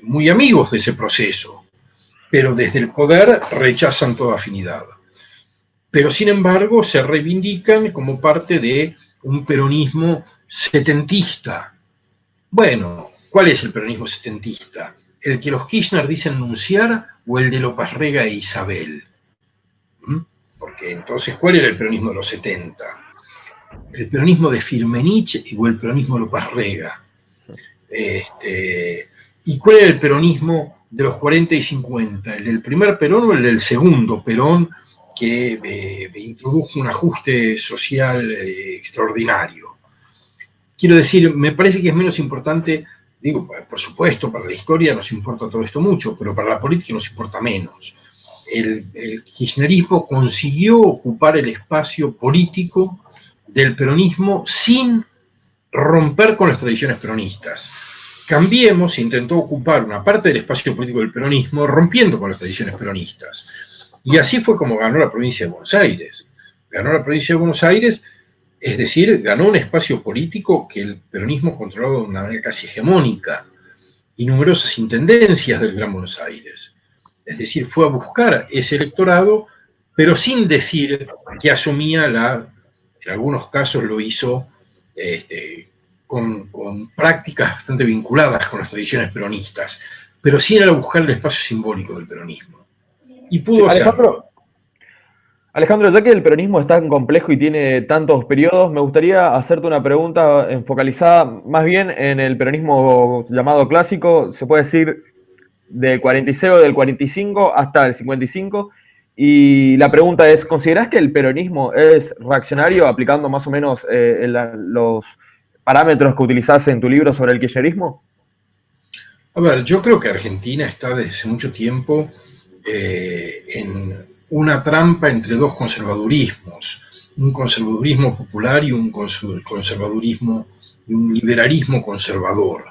Speaker 2: muy amigos de ese proceso, pero desde el poder rechazan toda afinidad. Pero sin embargo se reivindican como parte de un peronismo setentista. Bueno, ¿cuál es el peronismo setentista? ¿El que los Kirchner dicen anunciar o el de López Rega e Isabel? Porque entonces, ¿cuál era el peronismo de los 70? ¿El peronismo de Firmenich o el peronismo de López Rega? ¿Y cuál era el peronismo de los 40 y 50? ¿El del primer Perón o el del segundo Perón que introdujo un ajuste social extraordinario? Quiero decir, me parece que es menos importante, digo, por supuesto, para la historia nos importa todo esto mucho, pero para la política nos importa menos. El kirchnerismo consiguió ocupar el espacio político del peronismo sin romper con las tradiciones peronistas. Cambiemos intentó ocupar una parte del espacio político del peronismo rompiendo con las tradiciones peronistas. Y así fue como ganó la provincia de Buenos Aires. Ganó la provincia de Buenos Aires, es decir, ganó un espacio político que el peronismo controlaba de una manera casi hegemónica y numerosas intendencias del Gran Buenos Aires. Es decir, fue a buscar ese electorado, pero sin decir que asumía en algunos casos lo hizo con prácticas bastante vinculadas con las tradiciones peronistas, pero sin ir a buscar el espacio simbólico del peronismo. Y pudo hacerlo.
Speaker 3: Alejandro, ya que el peronismo es tan complejo y tiene tantos periodos, me gustaría hacerte una pregunta focalizada más bien en el peronismo llamado clásico, se puede decir del 46 o del 45 hasta el 55. Y la pregunta es, ¿considerás que el peronismo es reaccionario aplicando más o menos los parámetros que utilizás en tu libro sobre el kirchnerismo?
Speaker 2: A ver, yo creo que Argentina está desde hace mucho tiempo en una trampa entre dos conservadurismos, un conservadurismo popular y un conservadurismo, un liberalismo conservador.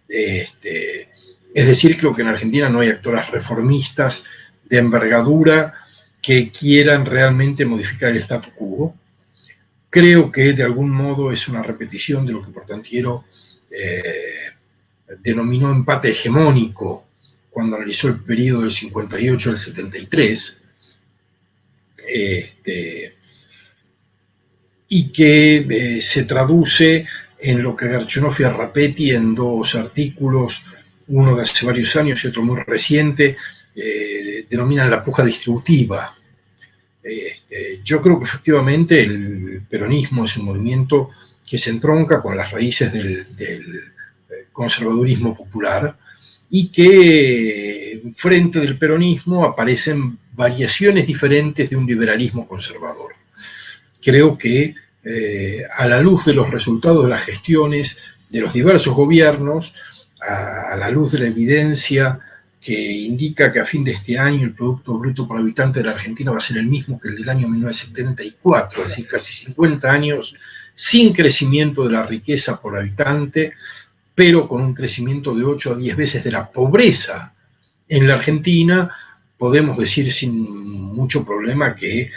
Speaker 2: Es decir, creo que en Argentina no hay actores reformistas de envergadura que quieran realmente modificar el statu quo. Creo que de algún modo es una repetición de lo que Portantiero denominó empate hegemónico cuando analizó el periodo del 58 al 73, y que se traduce en lo que Garchionoff y Arrapetti en dos artículos, uno de hace varios años y otro muy reciente, denominan la puja distributiva. Yo creo que efectivamente el peronismo es un movimiento que se entronca con las raíces del conservadurismo popular y que frente del peronismo aparecen variaciones diferentes de un liberalismo conservador. Creo que a la luz de los resultados de las gestiones de los diversos gobiernos, a la luz de la evidencia que indica que a fin de este año el Producto Bruto por Habitante de la Argentina va a ser el mismo que el del año 1974, es decir, casi 50 años sin crecimiento de la riqueza por habitante, pero con un crecimiento de 8 a 10 veces de la pobreza en la Argentina, podemos decir sin mucho problema que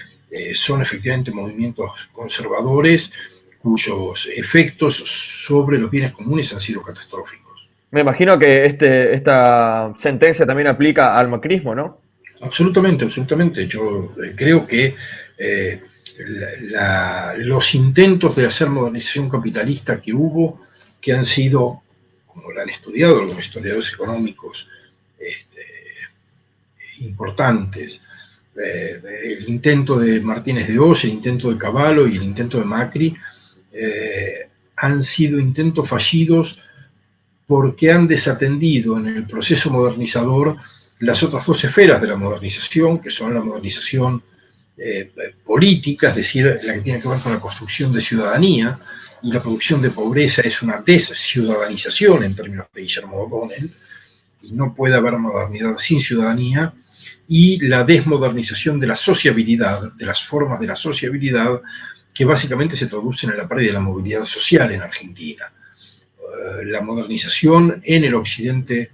Speaker 2: son efectivamente movimientos conservadores cuyos efectos sobre los bienes comunes han sido catastróficos.
Speaker 3: Me imagino que esta sentencia también aplica al macrismo, ¿no?
Speaker 2: Absolutamente, absolutamente. Yo creo que los intentos de hacer modernización capitalista que hubo, que han sido, como lo han estudiado algunos historiadores económicos importantes, el intento de Martínez de Oz, el intento de Cavallo y el intento de Macri, han sido intentos fallidos porque han desatendido en el proceso modernizador las otras dos esferas de la modernización, que son la modernización política, es decir, la que tiene que ver con la construcción de ciudadanía, y la producción de pobreza es una desciudadanización en términos de Guillermo O'Donnell, y no puede haber modernidad sin ciudadanía, y la desmodernización de la sociabilidad, de las formas de la sociabilidad, que básicamente se traducen en la pérdida de la movilidad social en Argentina. La modernización en el occidente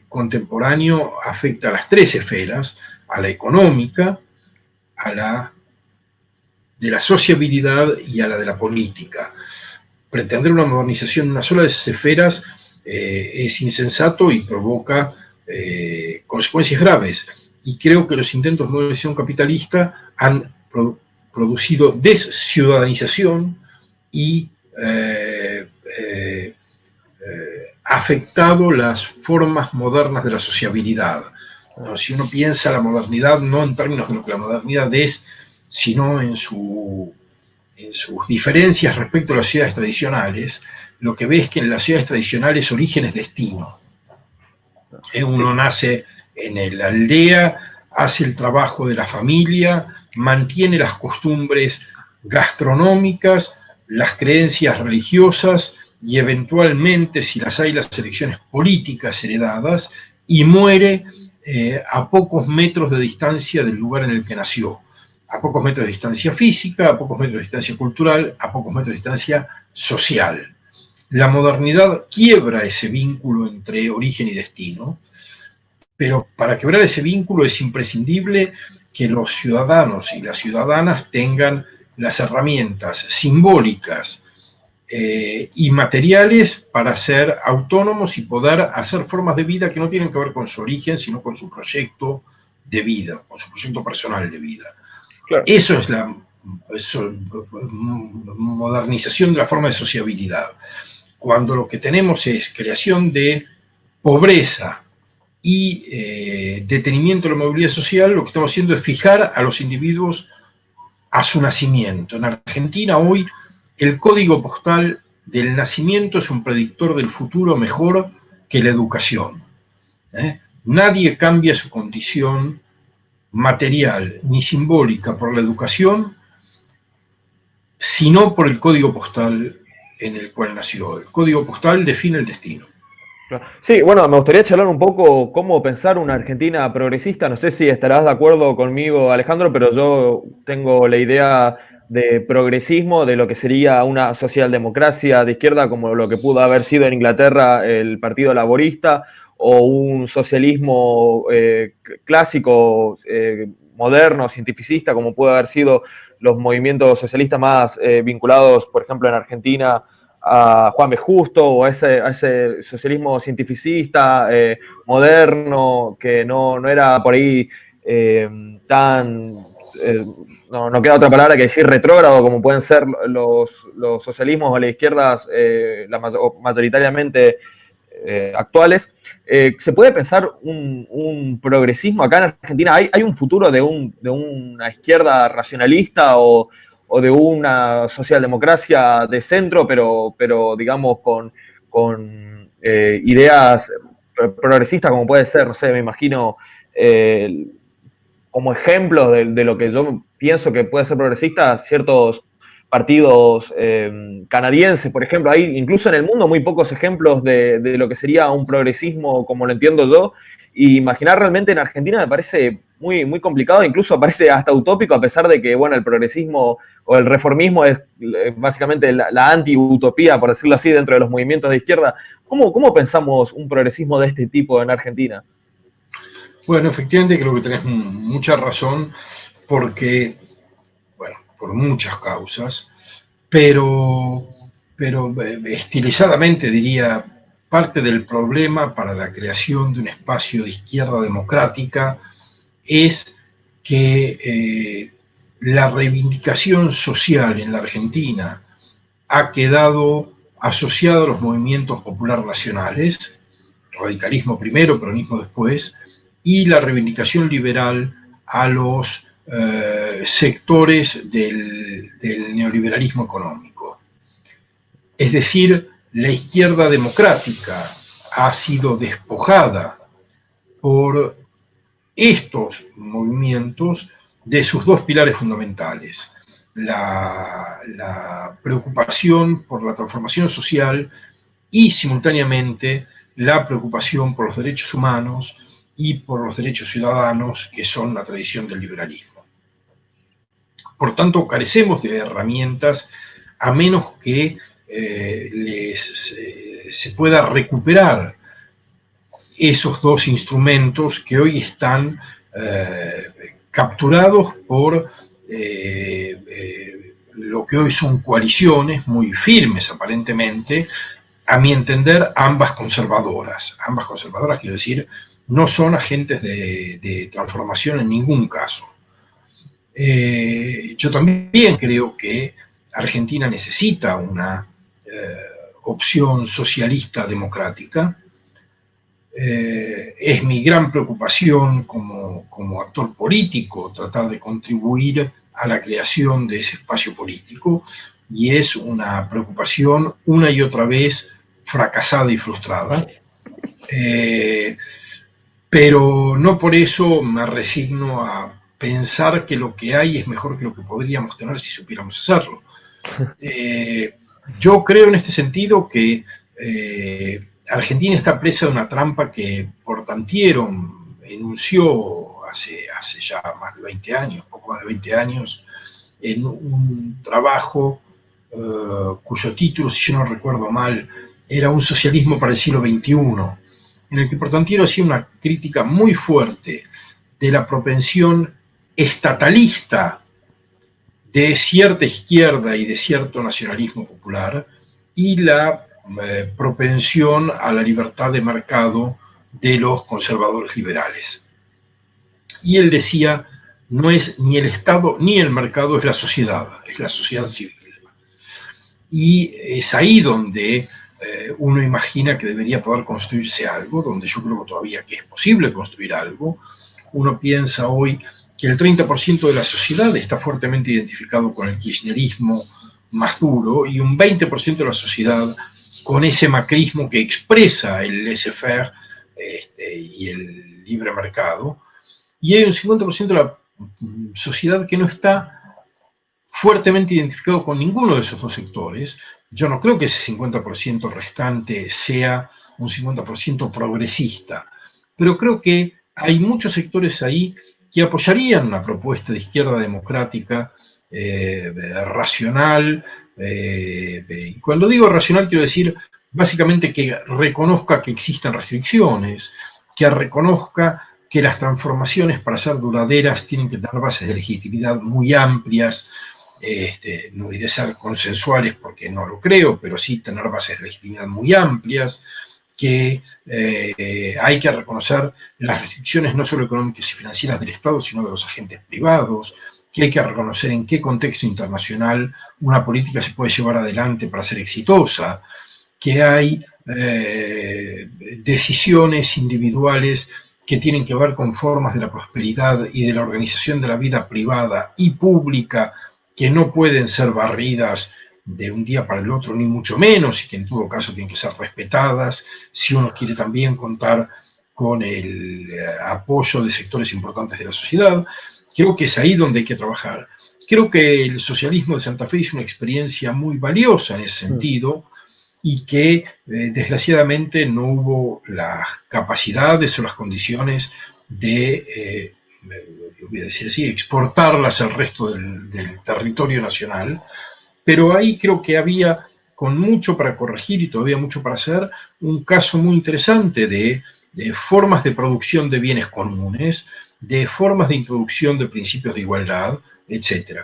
Speaker 2: contemporáneo afecta a las tres esferas: a la económica, a la de la sociabilidad y a la de la política. Pretender una modernización en una sola de esas esferas es insensato y provoca consecuencias graves. Y creo que los intentos de modernización capitalista han producido desciudadanización y afectado las formas modernas de la sociabilidad. Si uno piensa la modernidad no en términos de lo que la modernidad es, sino en sus diferencias respecto a las sociedades tradicionales, lo que ve es que en las sociedades tradicionales origen es destino. Uno nace en la aldea, hace el trabajo de la familia, mantiene las costumbres gastronómicas, las creencias religiosas y eventualmente, si las hay, las elecciones políticas heredadas, y muere a pocos metros de distancia del lugar en el que nació. A pocos metros de distancia física, a pocos metros de distancia cultural, a pocos metros de distancia social. La modernidad quiebra ese vínculo entre origen y destino, pero para quebrar ese vínculo es imprescindible que los ciudadanos y las ciudadanas tengan las herramientas simbólicas y materiales para ser autónomos y poder hacer formas de vida que no tienen que ver con su origen, sino con su proyecto de vida, con su proyecto personal de vida. Claro. Eso es la modernización de la forma de sociabilidad. Cuando lo que tenemos es creación de pobreza y detenimiento de la movilidad social, lo que estamos haciendo es fijar a los individuos a su nacimiento. En Argentina hoy el código postal del nacimiento es un predictor del futuro mejor que la educación. Nadie cambia su condición material ni simbólica por la educación, sino por el código postal en el cual nació. El código postal define el destino.
Speaker 3: Sí, bueno, me gustaría charlar un poco cómo pensar una Argentina progresista. No sé si estarás de acuerdo conmigo, Alejandro, pero yo tengo la idea de progresismo, de lo que sería una socialdemocracia de izquierda, como lo que pudo haber sido en Inglaterra el Partido Laborista, o un socialismo clásico, moderno, cientificista, como pudo haber sido los movimientos socialistas más vinculados, por ejemplo, en Argentina, a Juan B. Justo, o a ese socialismo cientificista, moderno, que no era por ahí tan... no queda otra palabra que decir retrógrado, como pueden ser los socialismos o las izquierdas mayoritariamente actuales. ¿Se puede pensar un progresismo acá en Argentina? ¿Hay un futuro de una izquierda racionalista o de una socialdemocracia de centro, pero digamos con ideas progresistas, como puede ser, no sé, me imagino, como ejemplos de lo que yo pienso que puede ser progresista, ciertos partidos canadienses, por ejemplo. Hay incluso en el mundo muy pocos ejemplos de lo que sería un progresismo como lo entiendo yo, y imaginar realmente en Argentina me parece muy, muy complicado, incluso parece hasta utópico, a pesar de que, bueno, el progresismo o el reformismo es básicamente la anti-utopía, por decirlo así, dentro de los movimientos de izquierda. ¿Cómo pensamos un progresismo de este tipo en Argentina?
Speaker 2: Bueno, efectivamente creo que tenés mucha razón, porque, bueno, por muchas causas, pero estilizadamente diría, parte del problema para la creación de un espacio de izquierda democrática es que la reivindicación social en la Argentina ha quedado asociada a los movimientos popular nacionales, radicalismo primero, peronismo después, y la reivindicación liberal a los sectores del neoliberalismo económico. Es decir, la izquierda democrática ha sido despojada por estos movimientos de sus dos pilares fundamentales: la preocupación por la transformación social y simultáneamente la preocupación por los derechos humanos y por los derechos ciudadanos, que son la tradición del liberalismo. Por tanto, carecemos de herramientas a menos que se pueda recuperar esos dos instrumentos que hoy están capturados por lo que hoy son coaliciones muy firmes aparentemente, a mi entender ambas conservadoras. Ambas conservadoras, quiero decir, no son agentes de transformación en ningún caso. Yo también creo que Argentina necesita una opción socialista democrática. Es mi gran preocupación como actor político tratar de contribuir a la creación de ese espacio político, y es una preocupación una y otra vez fracasada y frustrada. Pero no por eso me resigno a pensar que lo que hay es mejor que lo que podríamos tener si supiéramos hacerlo. Yo creo en este sentido que Argentina está presa de una trampa que Portantiero enunció hace ya más de 20 años, poco más de 20 años, en un trabajo cuyo título, si yo no recuerdo mal, era Un socialismo para el siglo XXI, en el que Portantiero hacía una crítica muy fuerte de la propensión estatalista de cierta izquierda y de cierto nacionalismo popular, y la propensión a la libertad de mercado de los conservadores liberales. Y él decía, no es ni el Estado ni el mercado, es la sociedad civil. Y es ahí donde uno imagina que debería poder construirse algo, donde yo creo todavía que es posible construir algo. Uno piensa hoy que el 30% de la sociedad está fuertemente identificado con el kirchnerismo más duro, y un 20% de la sociedad con ese macrismo que expresa el laissez-faire y el libre mercado, y hay un 50% de la sociedad que no está fuertemente identificado con ninguno de esos dos sectores. Yo no creo que ese 50% restante sea un 50% progresista, pero creo que hay muchos sectores ahí que apoyarían una propuesta de izquierda democrática racional. Y cuando digo racional quiero decir básicamente que reconozca que existen restricciones, que reconozca que las transformaciones para ser duraderas tienen que tener bases de legitimidad muy amplias. No diré ser consensuales porque no lo creo, pero sí tener bases de legitimidad muy amplias, que hay que reconocer las restricciones no solo económicas y financieras del Estado, sino de los agentes privados, que hay que reconocer en qué contexto internacional una política se puede llevar adelante para ser exitosa, que hay decisiones individuales que tienen que ver con formas de la prosperidad y de la organización de la vida privada y pública que no pueden ser barridas de un día para el otro, ni mucho menos, y que en todo caso tienen que ser respetadas, si uno quiere también contar con el apoyo de sectores importantes de la sociedad. Creo que es ahí donde hay que trabajar. Creo que el socialismo de Santa Fe es una experiencia muy valiosa en ese sentido, y que desgraciadamente no hubo las capacidades o las condiciones de, voy a decir así, exportarlas al resto del territorio nacional. Pero ahí creo que había, con mucho para corregir y todavía mucho para hacer, un caso muy interesante de formas de producción de bienes comunes, de formas de introducción de principios de igualdad, etc.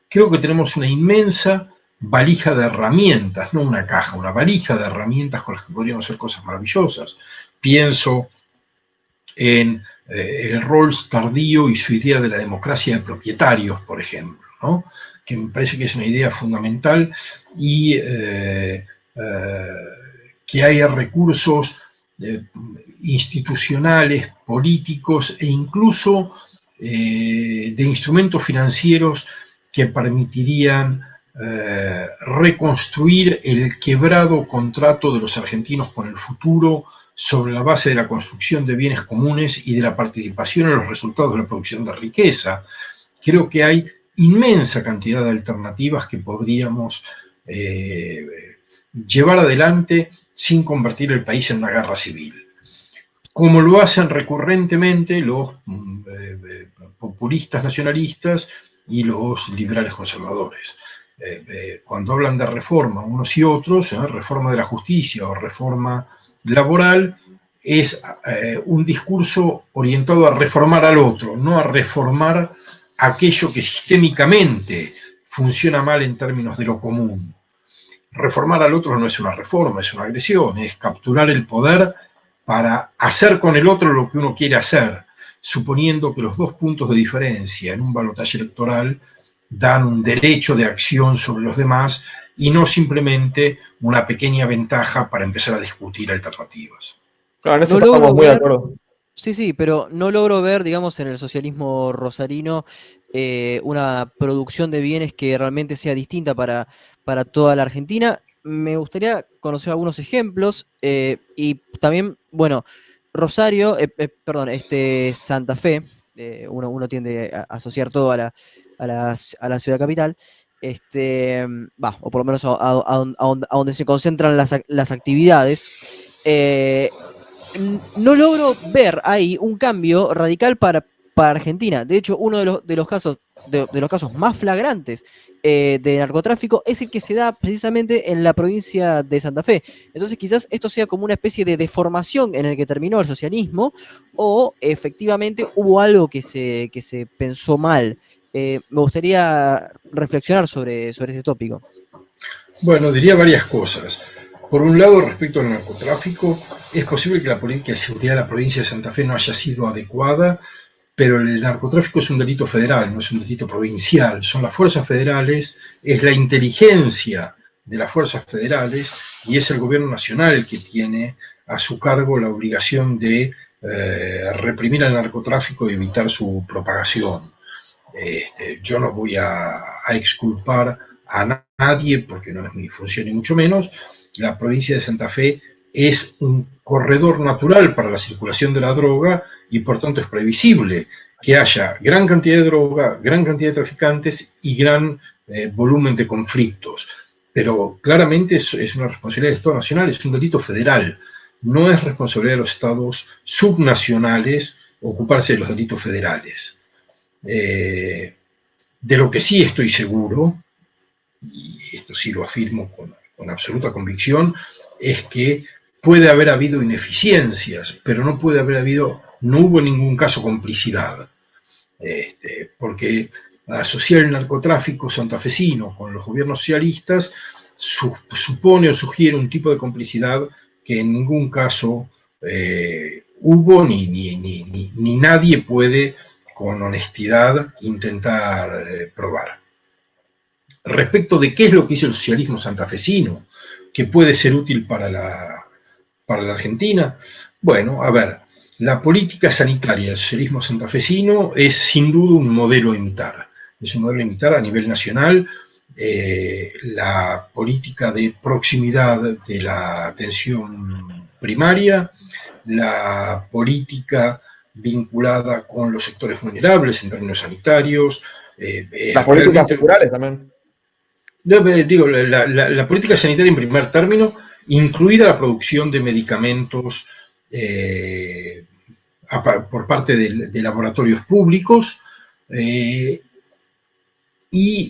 Speaker 2: Creo que tenemos una inmensa valija de herramientas, no una caja, una valija de herramientas con las que podríamos hacer cosas maravillosas. Pienso en el Rawls tardío y su idea de la democracia de propietarios, por ejemplo, ¿no? Que me parece que es una idea fundamental y que haya recursos institucionales, políticos e incluso de instrumentos financieros que permitirían reconstruir el quebrado contrato de los argentinos con el futuro sobre la base de la construcción de bienes comunes y de la participación en los resultados de la producción de riqueza. Creo que hay inmensa cantidad de alternativas que podríamos llevar adelante sin convertir el país en una guerra civil. Como lo hacen recurrentemente los populistas nacionalistas y los liberales conservadores. Cuando hablan de reforma unos y otros, reforma de la justicia o reforma laboral, es un discurso orientado a reformar al otro, no a reformar aquello que sistémicamente funciona mal en términos de lo común. Reformar al otro no es una reforma, es una agresión, es capturar el poder para hacer con el otro lo que uno quiere hacer, suponiendo que los dos puntos de diferencia en un balotaje electoral dan un derecho de acción sobre los demás y no simplemente una pequeña ventaja para empezar a discutir alternativas.
Speaker 3: Claro, en eso
Speaker 1: No
Speaker 3: estamos
Speaker 1: logro
Speaker 3: muy de
Speaker 1: ver,
Speaker 3: acuerdo.
Speaker 1: sí, pero no logro ver, digamos, en el socialismo rosarino una producción de bienes que realmente sea distinta para toda la Argentina. Me gustaría conocer algunos ejemplos y también, bueno, Rosario, perdón, Santa Fe, uno tiende a asociar todo a la ciudad capital, o por lo menos a donde se concentran las actividades. No logro ver ahí un cambio radical para Argentina. De hecho, uno de los casos, de los casos más flagrantes de narcotráfico es el que se da precisamente en la provincia de Santa Fe. Entonces, quizás esto sea como una especie de deformación en el que terminó el socialismo, o efectivamente hubo algo que se pensó mal. Me gustaría reflexionar sobre ese tópico.
Speaker 2: Bueno, diría varias cosas. Por un lado, respecto al narcotráfico, es posible que la política de seguridad de la provincia de Santa Fe no haya sido adecuada, pero el narcotráfico es un delito federal, no es un delito provincial. Son las fuerzas federales, es la inteligencia de las fuerzas federales y es el gobierno nacional el que tiene a su cargo la obligación de reprimir el narcotráfico y evitar su propagación. Yo no voy a exculpar a nadie, porque no es mi función ni mucho menos. La provincia de Santa Fe es un corredor natural para la circulación de la droga y por tanto es previsible que haya gran cantidad de droga, gran cantidad de traficantes y gran volumen de conflictos. Pero claramente es una responsabilidad del Estado Nacional, es un delito federal. No es responsabilidad de los estados subnacionales ocuparse de los delitos federales. De lo que sí estoy seguro, y esto sí lo afirmo con absoluta convicción, es que puede haber habido ineficiencias, pero no hubo en ningún caso complicidad. Porque asociar el narcotráfico santafesino con los gobiernos socialistas supone o sugiere un tipo de complicidad que en ningún caso hubo ni nadie puede con honestidad intentar probar. Respecto de qué es lo que hizo el socialismo santafesino, que puede ser útil para la Argentina, bueno, a ver, la política sanitaria del socialismo santafesino es sin duda un modelo a imitar. Es un modelo a imitar a nivel nacional. La política de proximidad de la atención primaria, la política vinculada con los sectores vulnerables en términos sanitarios.
Speaker 3: Las políticas culturales también.
Speaker 2: Digo, la política sanitaria en primer término, incluida la producción de medicamentos por parte de laboratorios públicos, y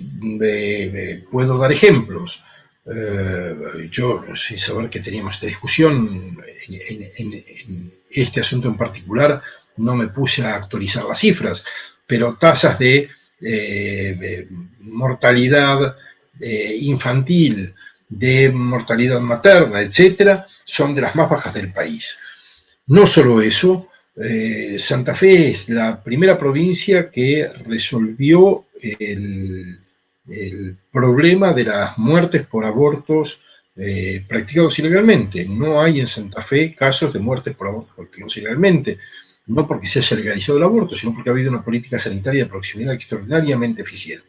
Speaker 2: puedo dar ejemplos. Yo, sin saber que teníamos esta discusión, en este asunto en particular, no me puse a actualizar las cifras, pero tasas de mortalidad infantil, de mortalidad materna, etcétera, son de las más bajas del país. No solo eso, Santa Fe es la primera provincia que resolvió el problema de las muertes por abortos practicados ilegalmente. No hay en Santa Fe casos de muertes por abortos practicados ilegalmente, no porque se haya legalizado el aborto, sino porque ha habido una política sanitaria de proximidad extraordinariamente eficiente.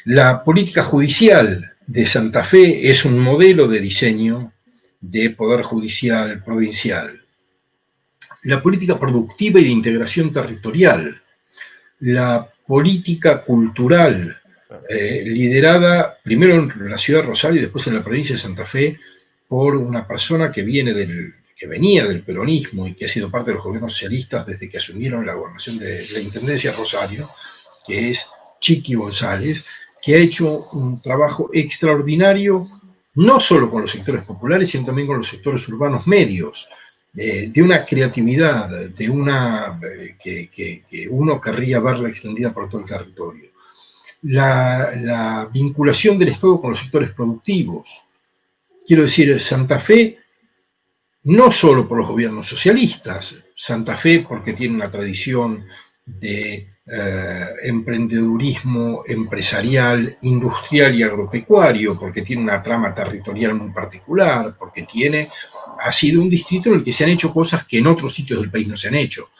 Speaker 2: La política judicial de Santa Fe es un modelo de diseño de poder judicial provincial. La política productiva y de integración territorial, la política cultural, liderada primero en la ciudad de Rosario y después en la provincia de Santa Fe por una persona que venía del peronismo y que ha sido parte de los gobiernos socialistas desde que asumieron la gobernación de la Intendencia de Rosario, que es Chiqui González, que ha hecho un trabajo extraordinario, no solo con los sectores populares, sino también con los sectores urbanos medios, de una creatividad, de una que uno querría verla extendida por todo el territorio. La vinculación del Estado con los sectores productivos. Quiero decir, Santa Fe, no solo por los gobiernos socialistas, Santa Fe porque tiene una tradición de emprendedurismo empresarial, industrial y agropecuario, porque tiene una trama territorial muy particular, porque ha sido un distrito en el que se han hecho cosas que en otros sitios del país no se han hecho.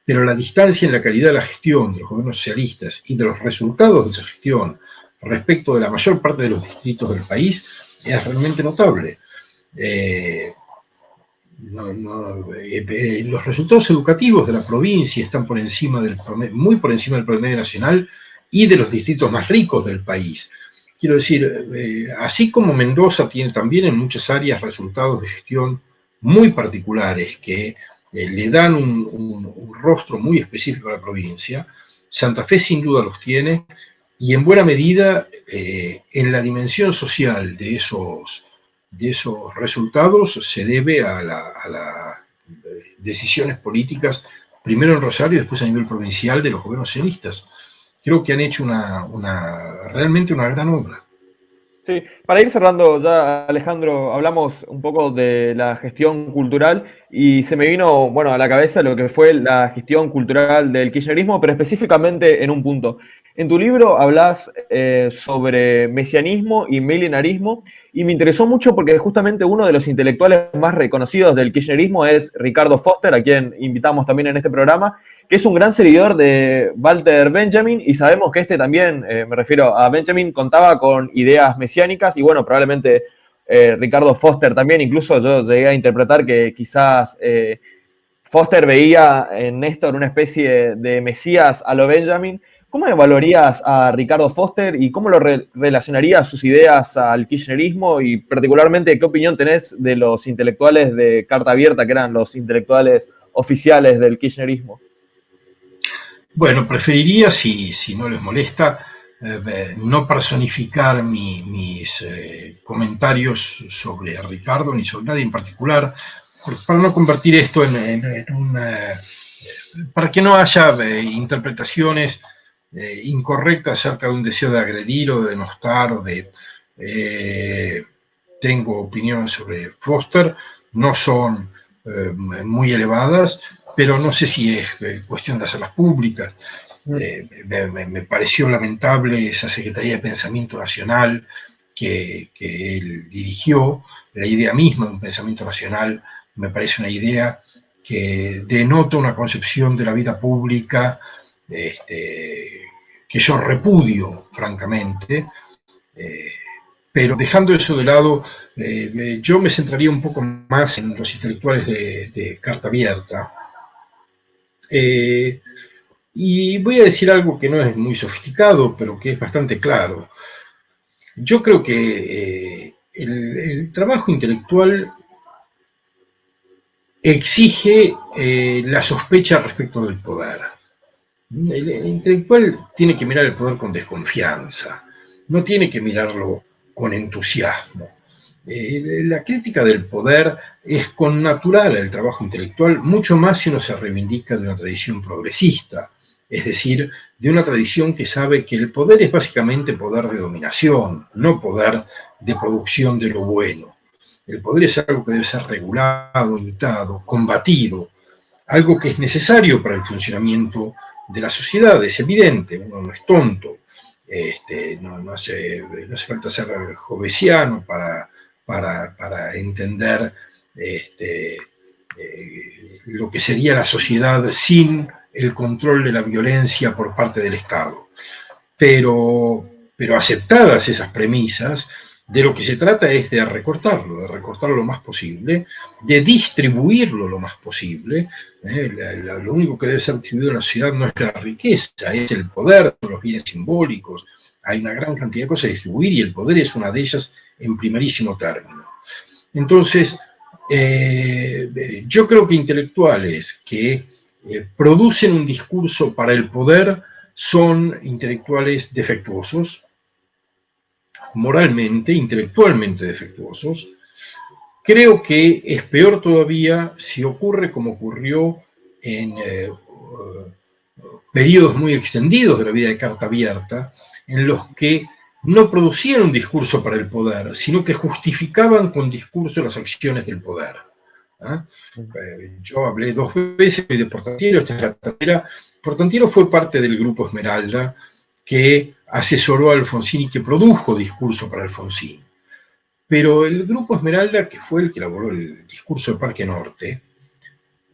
Speaker 2: Pero la distancia en la calidad de la gestión de los gobiernos socialistas y de los resultados de esa gestión respecto de la mayor parte de los distritos del país es realmente notable. Los resultados educativos de la provincia están por encima muy por encima del promedio nacional y de los distritos más ricos del país. Quiero decir, así como Mendoza tiene también en muchas áreas resultados de gestión muy particulares que le dan un rostro muy específico a la provincia, Santa Fe sin duda los tiene, y en buena medida en la dimensión social de esos resultados se debe a las decisiones políticas, primero en Rosario y después a nivel provincial de los gobiernos socialistas. Creo que han hecho realmente una gran obra.
Speaker 3: Sí, para ir cerrando ya, Alejandro, hablamos un poco de la gestión cultural y se me vino, bueno, a la cabeza lo que fue la gestión cultural del kirchnerismo, pero específicamente en un punto. En tu libro hablas sobre mesianismo y milenarismo y me interesó mucho porque justamente uno de los intelectuales más reconocidos del kirchnerismo es Ricardo Foster, a quien invitamos también en este programa, que es un gran seguidor de Walter Benjamin, y sabemos que este también, me refiero a Benjamin, contaba con ideas mesiánicas, y bueno, probablemente Ricardo Foster también, incluso yo llegué a interpretar que quizás Foster veía en Néstor una especie de mesías a lo Benjamin. ¿Cómo evaluarías a Ricardo Foster y cómo lo relacionarías sus ideas al kirchnerismo y particularmente qué opinión tenés de los intelectuales de Carta Abierta, que eran los intelectuales oficiales del kirchnerismo?
Speaker 2: Bueno, preferiría, si no les molesta, no personificar mis comentarios sobre Ricardo ni sobre nadie en particular, para no convertir esto para que no haya interpretaciones incorrectas acerca de un deseo de agredir o de denostar o de... tengo opiniones sobre Foster, no son muy elevadas, pero no sé si es cuestión de hacerlas públicas. Me pareció lamentable esa Secretaría de Pensamiento Nacional que él dirigió. La idea misma de un pensamiento nacional me parece una idea que denota una concepción de la vida pública que yo repudio, francamente. Pero dejando eso de lado, yo me centraría un poco más en los intelectuales de Carta Abierta. Y voy a decir algo que no es muy sofisticado, pero que es bastante claro. Yo creo que el trabajo intelectual exige la sospecha respecto del poder. El intelectual tiene que mirar el poder con desconfianza, no tiene que mirarlo con entusiasmo. La crítica del poder es connatural al trabajo intelectual, mucho más si uno se reivindica de una tradición progresista, es decir, de una tradición que sabe que el poder es básicamente poder de dominación, no poder de producción de lo bueno. El poder es algo que debe ser regulado, limitado, combatido, algo que es necesario para el funcionamiento de la sociedad, es evidente, uno no es tonto, no hace falta ser jovesiano para entender lo que sería la sociedad sin el control de la violencia por parte del Estado. Pero aceptadas esas premisas, de lo que se trata es de recortarlo lo más posible, de distribuirlo lo más posible. Lo único que debe ser distribuido en la sociedad no es la riqueza, es el poder, son los bienes simbólicos. Hay una gran cantidad de cosas a distribuir y el poder es una de ellas en primerísimo término. Entonces, yo creo que intelectuales que producen un discurso para el poder son intelectuales defectuosos, moralmente, intelectualmente defectuosos. Creo que es peor todavía si ocurre como ocurrió en periodos muy extendidos de la vida de Carta Abierta, en los que no producían un discurso para el poder, sino que justificaban con discurso las acciones del poder. Yo hablé 2 veces de Portantiero, esta es la tercera. Portantiero fue parte del Grupo Esmeralda que asesoró a Alfonsín y que produjo discurso para Alfonsín. Pero el Grupo Esmeralda, que fue el que elaboró el discurso de Parque Norte,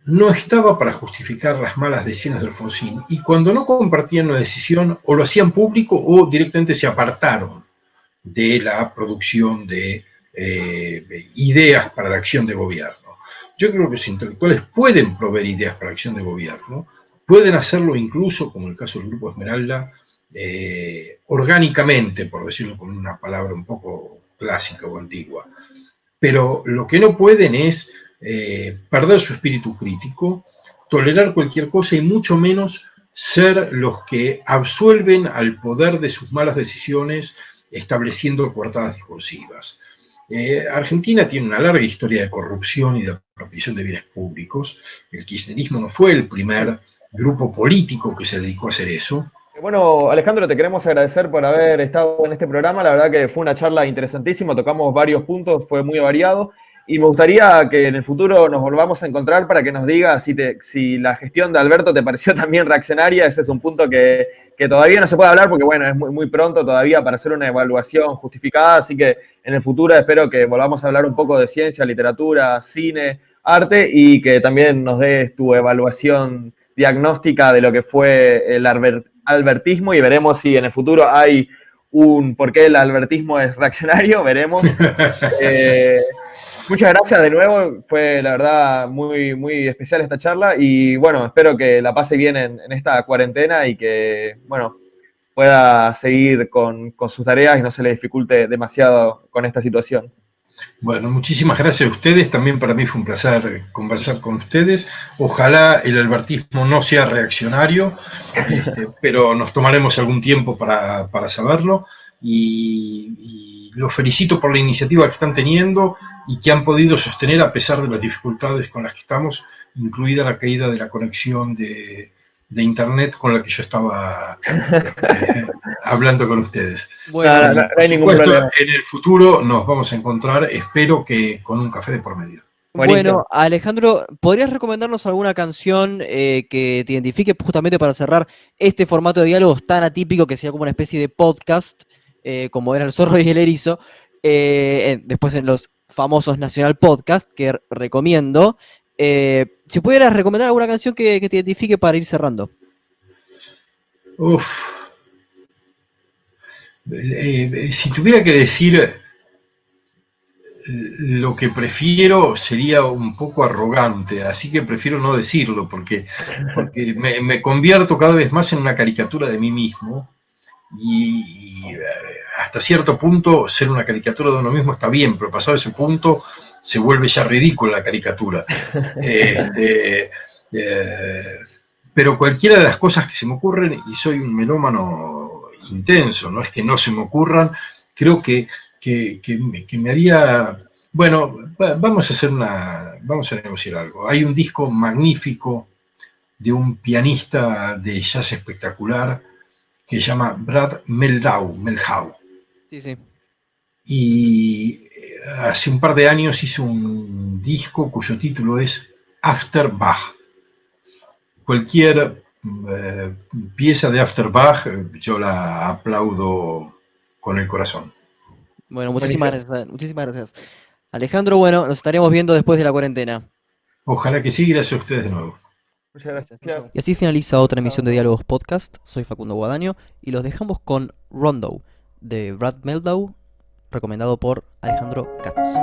Speaker 2: no estaba para justificar las malas decisiones de Alfonsín, y cuando no compartían una decisión, o lo hacían público o directamente se apartaron de la producción de ideas para la acción de gobierno. Yo creo que los intelectuales pueden proveer ideas para la acción de gobierno, pueden hacerlo incluso, como en el caso del Grupo Esmeralda, orgánicamente, por decirlo con una palabra un poco clásica o antigua. Pero lo que no pueden es perder su espíritu crítico, tolerar cualquier cosa y mucho menos ser los que absuelven al poder de sus malas decisiones estableciendo coartadas discursivas. Argentina tiene una larga historia de corrupción y de apropiación de bienes públicos. El kirchnerismo no fue el primer grupo político que se dedicó a hacer eso.
Speaker 3: Bueno, Alejandro, te queremos agradecer por haber estado en este programa. La verdad que fue una charla interesantísima, tocamos varios puntos, fue muy variado. Y me gustaría que en el futuro nos volvamos a encontrar para que nos digas si la gestión de Alberto te pareció también reaccionaria. Ese es un punto que todavía no se puede hablar porque, bueno, es muy pronto todavía para hacer una evaluación justificada. Así que en el futuro espero que volvamos a hablar un poco de ciencia, literatura, cine, arte y que también nos des tu evaluación diagnóstica de lo que fue el albertismo y veremos si en el futuro hay por qué el albertismo es reaccionario, veremos. Muchas gracias de nuevo, fue la verdad muy especial esta charla y bueno, espero que la pase bien en esta cuarentena y que, bueno, pueda seguir con sus tareas y no se le dificulte demasiado con esta situación.
Speaker 2: Bueno, muchísimas gracias a ustedes, también para mí fue un placer conversar con ustedes. Ojalá el albertismo no sea reaccionario, pero nos tomaremos algún tiempo para saberlo y los felicito por la iniciativa que están teniendo y que han podido sostener a pesar de las dificultades con las que estamos, incluida la caída de la conexión de internet con la que yo estaba hablando con ustedes.
Speaker 1: Bueno,
Speaker 3: no hay ningún problema.
Speaker 2: En el futuro nos vamos a encontrar, espero que con un café de por medio.
Speaker 3: Buenísimo.
Speaker 1: Bueno, Alejandro, ¿podrías recomendarnos alguna canción que te identifique justamente para cerrar este formato de diálogos tan atípico que sea como una especie de podcast, como era El Zorro y el Erizo, después en los famosos Nacional Podcast, que recomiendo? Si pudieras recomendar alguna canción que te identifique para ir cerrando.
Speaker 2: Si tuviera que decir lo que prefiero sería un poco arrogante, así que prefiero no decirlo porque me convierto cada vez más en una caricatura de mí mismo y hasta cierto punto ser una caricatura de uno mismo está bien, pero pasado ese punto se vuelve ya ridícula la caricatura. Pero cualquiera de las cosas que se me ocurren, y soy un melómano intenso, no es que no se me ocurran, creo que me haría... Bueno, vamos a negociar algo. Hay un disco magnífico de un pianista de jazz espectacular que se llama Brad Meldau.
Speaker 1: Sí, sí.
Speaker 2: Y hace un par de años hizo un disco cuyo título es After Bach. Cualquier pieza de After Bach yo la aplaudo con el corazón.
Speaker 1: Bueno, muchísimas gracias. Muchísimas gracias. Alejandro, bueno, nos estaremos viendo después de la cuarentena.
Speaker 2: Ojalá que sí, gracias a ustedes de nuevo.
Speaker 3: Muchas
Speaker 1: Gracias.
Speaker 3: gracias.
Speaker 1: Y así finaliza otra emisión de Diálogos Podcast. Soy Facundo Guadaño y los dejamos con Rondo de Brad Meldau, recomendado por Alejandro Katz.